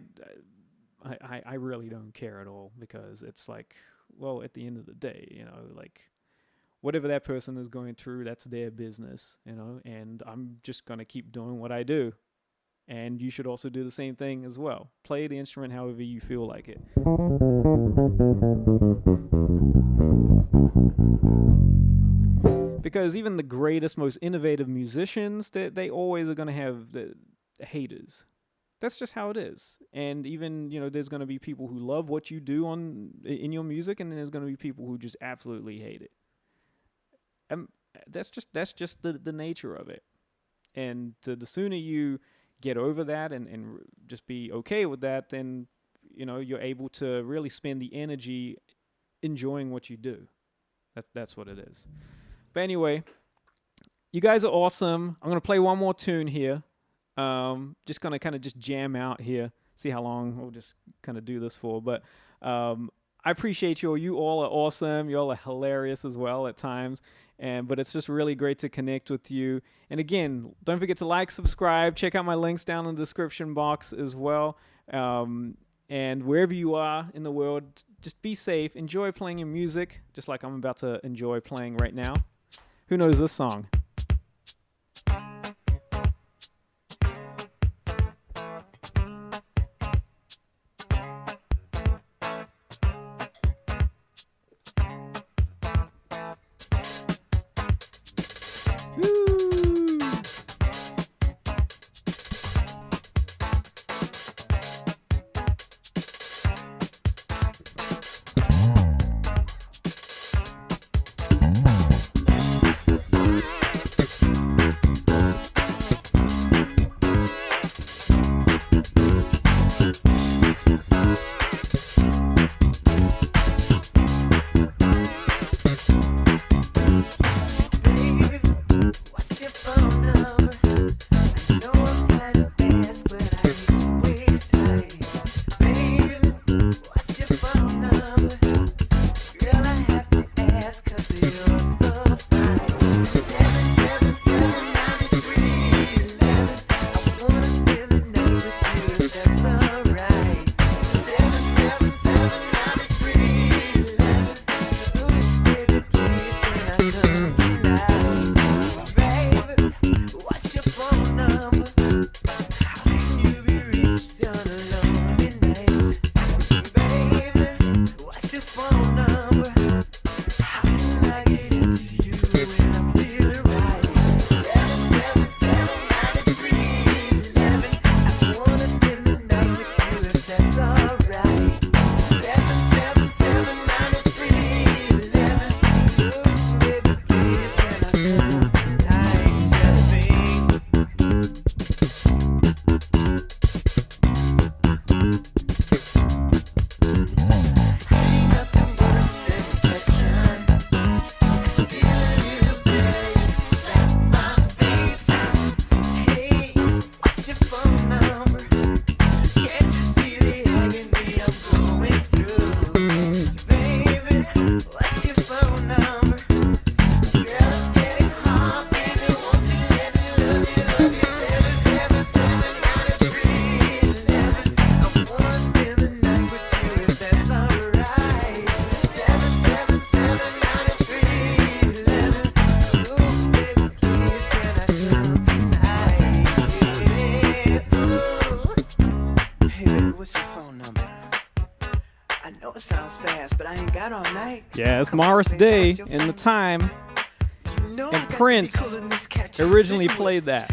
really don't care at all, because it's like, well, at the end of the day, like whatever that person is going through, that's their business, and I'm just going to keep doing what I do. And you should also do the same thing as well. Play the instrument however you feel like it. Because even the greatest, most innovative musicians, they always are going to have the haters. That's just how it is. And even, there's going to be people who love what you do in your music, and then there's going to be people who just absolutely hate it. That's just the nature of it. And the sooner you get over that and just be okay with that, then you're able to really spend the energy enjoying what you do. That's what it is. But anyway, you guys are awesome. I'm gonna play one more tune here. Just gonna kind of just jam out here, see how long we'll just kind of do this for. But I appreciate you all. You all are awesome. You all are hilarious as well at times. But it's just really great to connect with you. And again, don't forget to like, subscribe, check out my links down in the description box as well. And wherever you are in the world, just be safe. Enjoy playing your music, just like I'm about to enjoy playing right now. Who knows this song? Yeah, it's Morris Day in the time, and Prince originally played that.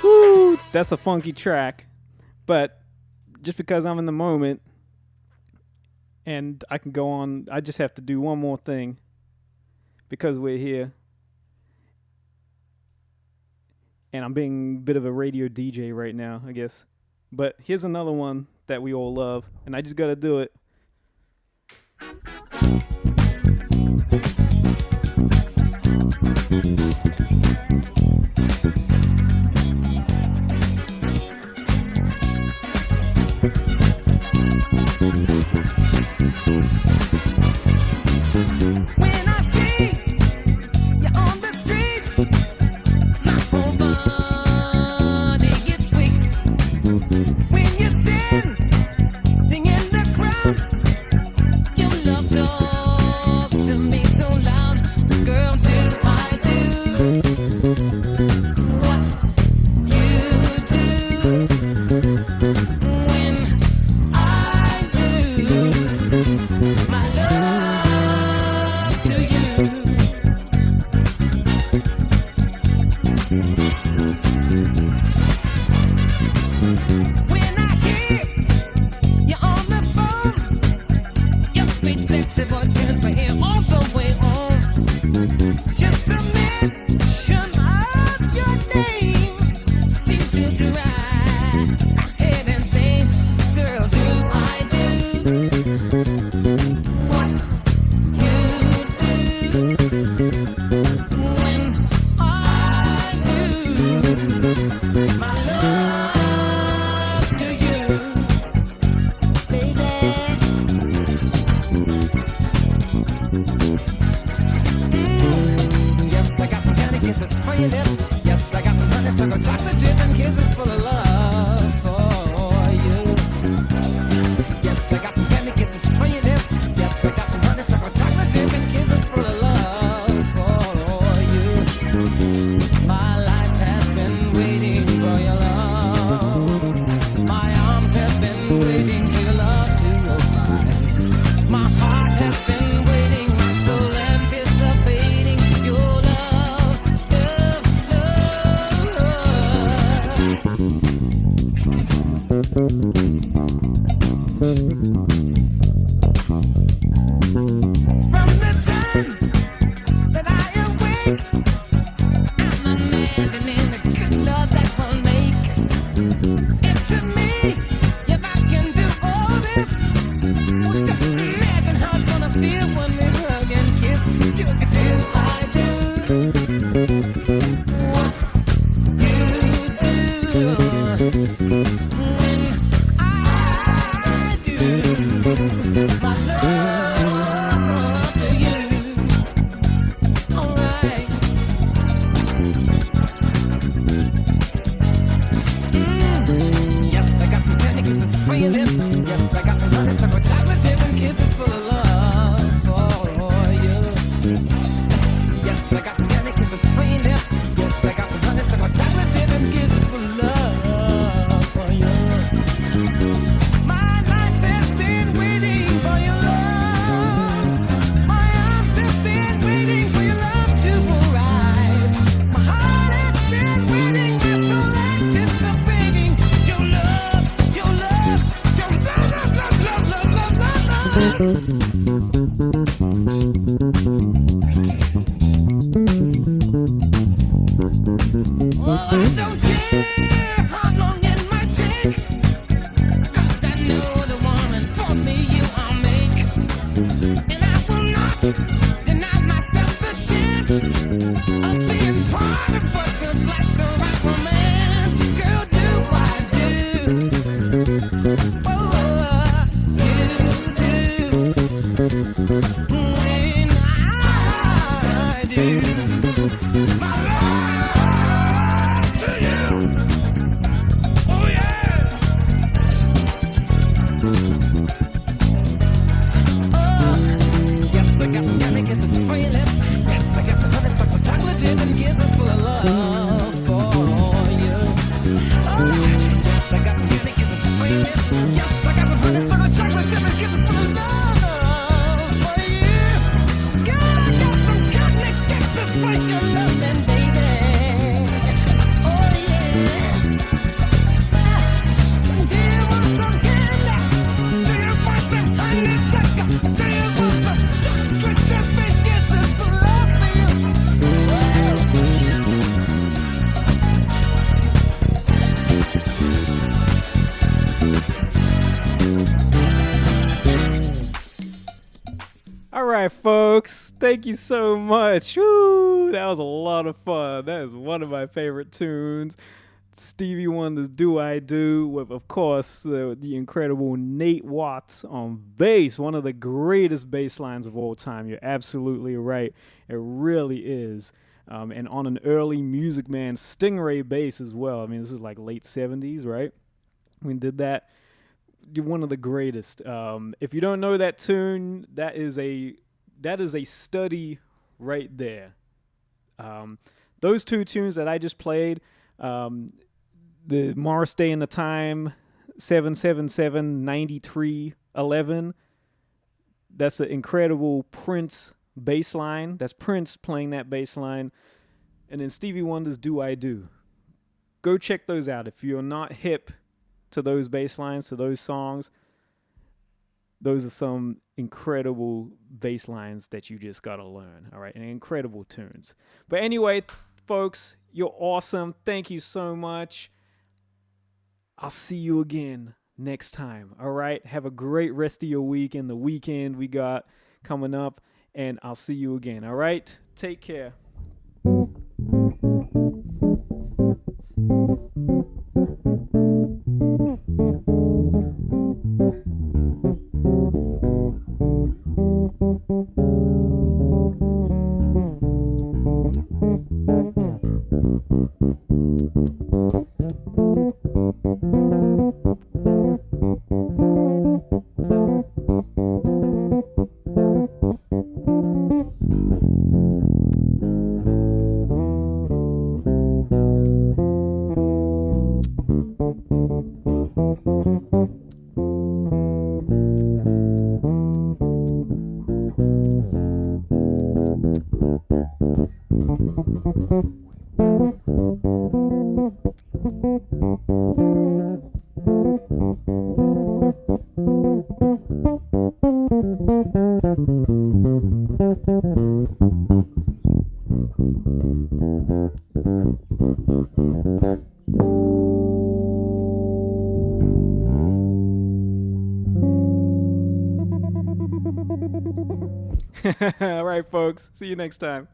Woo, that's a funky track, but just because I'm in the moment and I can go on, I just have to do one more thing because we're here. And I'm being a bit of a radio DJ right now, I guess. But here's another one that we all love, and I just gotta do it. When I see you on the street, my whole body gets weak. When you standing in the crowd, your love talks to me so loud. Girl, do I do what you do when I do my love to you? When I hear you on the phone, your sweet sexy voice your lips. Yes, I got some honeysuckle chocolate dip and kisses full of love for you. Yes, I got some candy kisses on your lips. Yes, I got some honeysuckle chocolate dip and kisses full of love for you. My life has been waiting for your love. My arms have been waiting for your love to arrive. My heart has been waiting, my soul anticipating your love, From the time that I awake, I'm imagining the good love that we'll make. If to me, if I can do all this, well, just imagine how it's gonna feel when we hug and kiss. Sugar, do I do what you do? When I do my love to you, alright. Yes, I got some candy kisses for your lips. Yes, I got some honeysuckle chocolate dip and kisses full of love for you. Yes, I got some candy kisses for your lips. Yes, I got some honeysuckle chocolate dip and kisses full of love for you. My life has been waiting for your love. My arms have been waiting for your love to arrive. My heart has been waiting, my soul anticipating your love, your love, your love, love, love, love, love, love, love. Oh, I don't care how long it might take, 'cause I know the woman for me you I'll make. And I will not deny myself the chance of being part of what feels like a right romance. Girl, do I do? Oh, you do. When I do my love to you. Oh, yeah. Yes, I got some candy kisses for your lips. Yes, I got some honeysuckle chocolate dip and kisses full of love for you. Oh, yes, I got some candy kisses for your lips. Yes, I got some honeysuckle chocolate dip and kisses full of love for you. Girl, I got some candy kisses for your loving, baby. Oh, yeah. Do you want some candy? Do you want some honeysuckle? Do you want some chocolate chip and kisses for love for you? All right, folks. Thank you so much. Woo, that was a lot of fun. That is one of my favorite tunes. Stevie Wonder's Do I Do with, of course, the incredible Nate Watts on bass. One of the greatest bass lines of all time. You're absolutely right. It really is. And on an early Music Man Stingray bass as well. I mean, this is like late 70s, right? We did that. One of the greatest. If you don't know that tune, that is a study right there. Those two tunes that I just played, the Morris Day and the Time, 777-9311. That's an incredible Prince bass line. That's Prince playing that bass line. And then Stevie Wonder's Do I Do. Go check those out if you're not hip to those bass lines, to those songs. Those are some incredible bass lines that you just got to learn, all right? And incredible tunes. But anyway, folks, you're awesome. Thank you so much. I'll see you again next time, all right? Have a great rest of your week and the weekend we got coming up, and I'll see you again, all right? Take care. All right, folks. See you next time.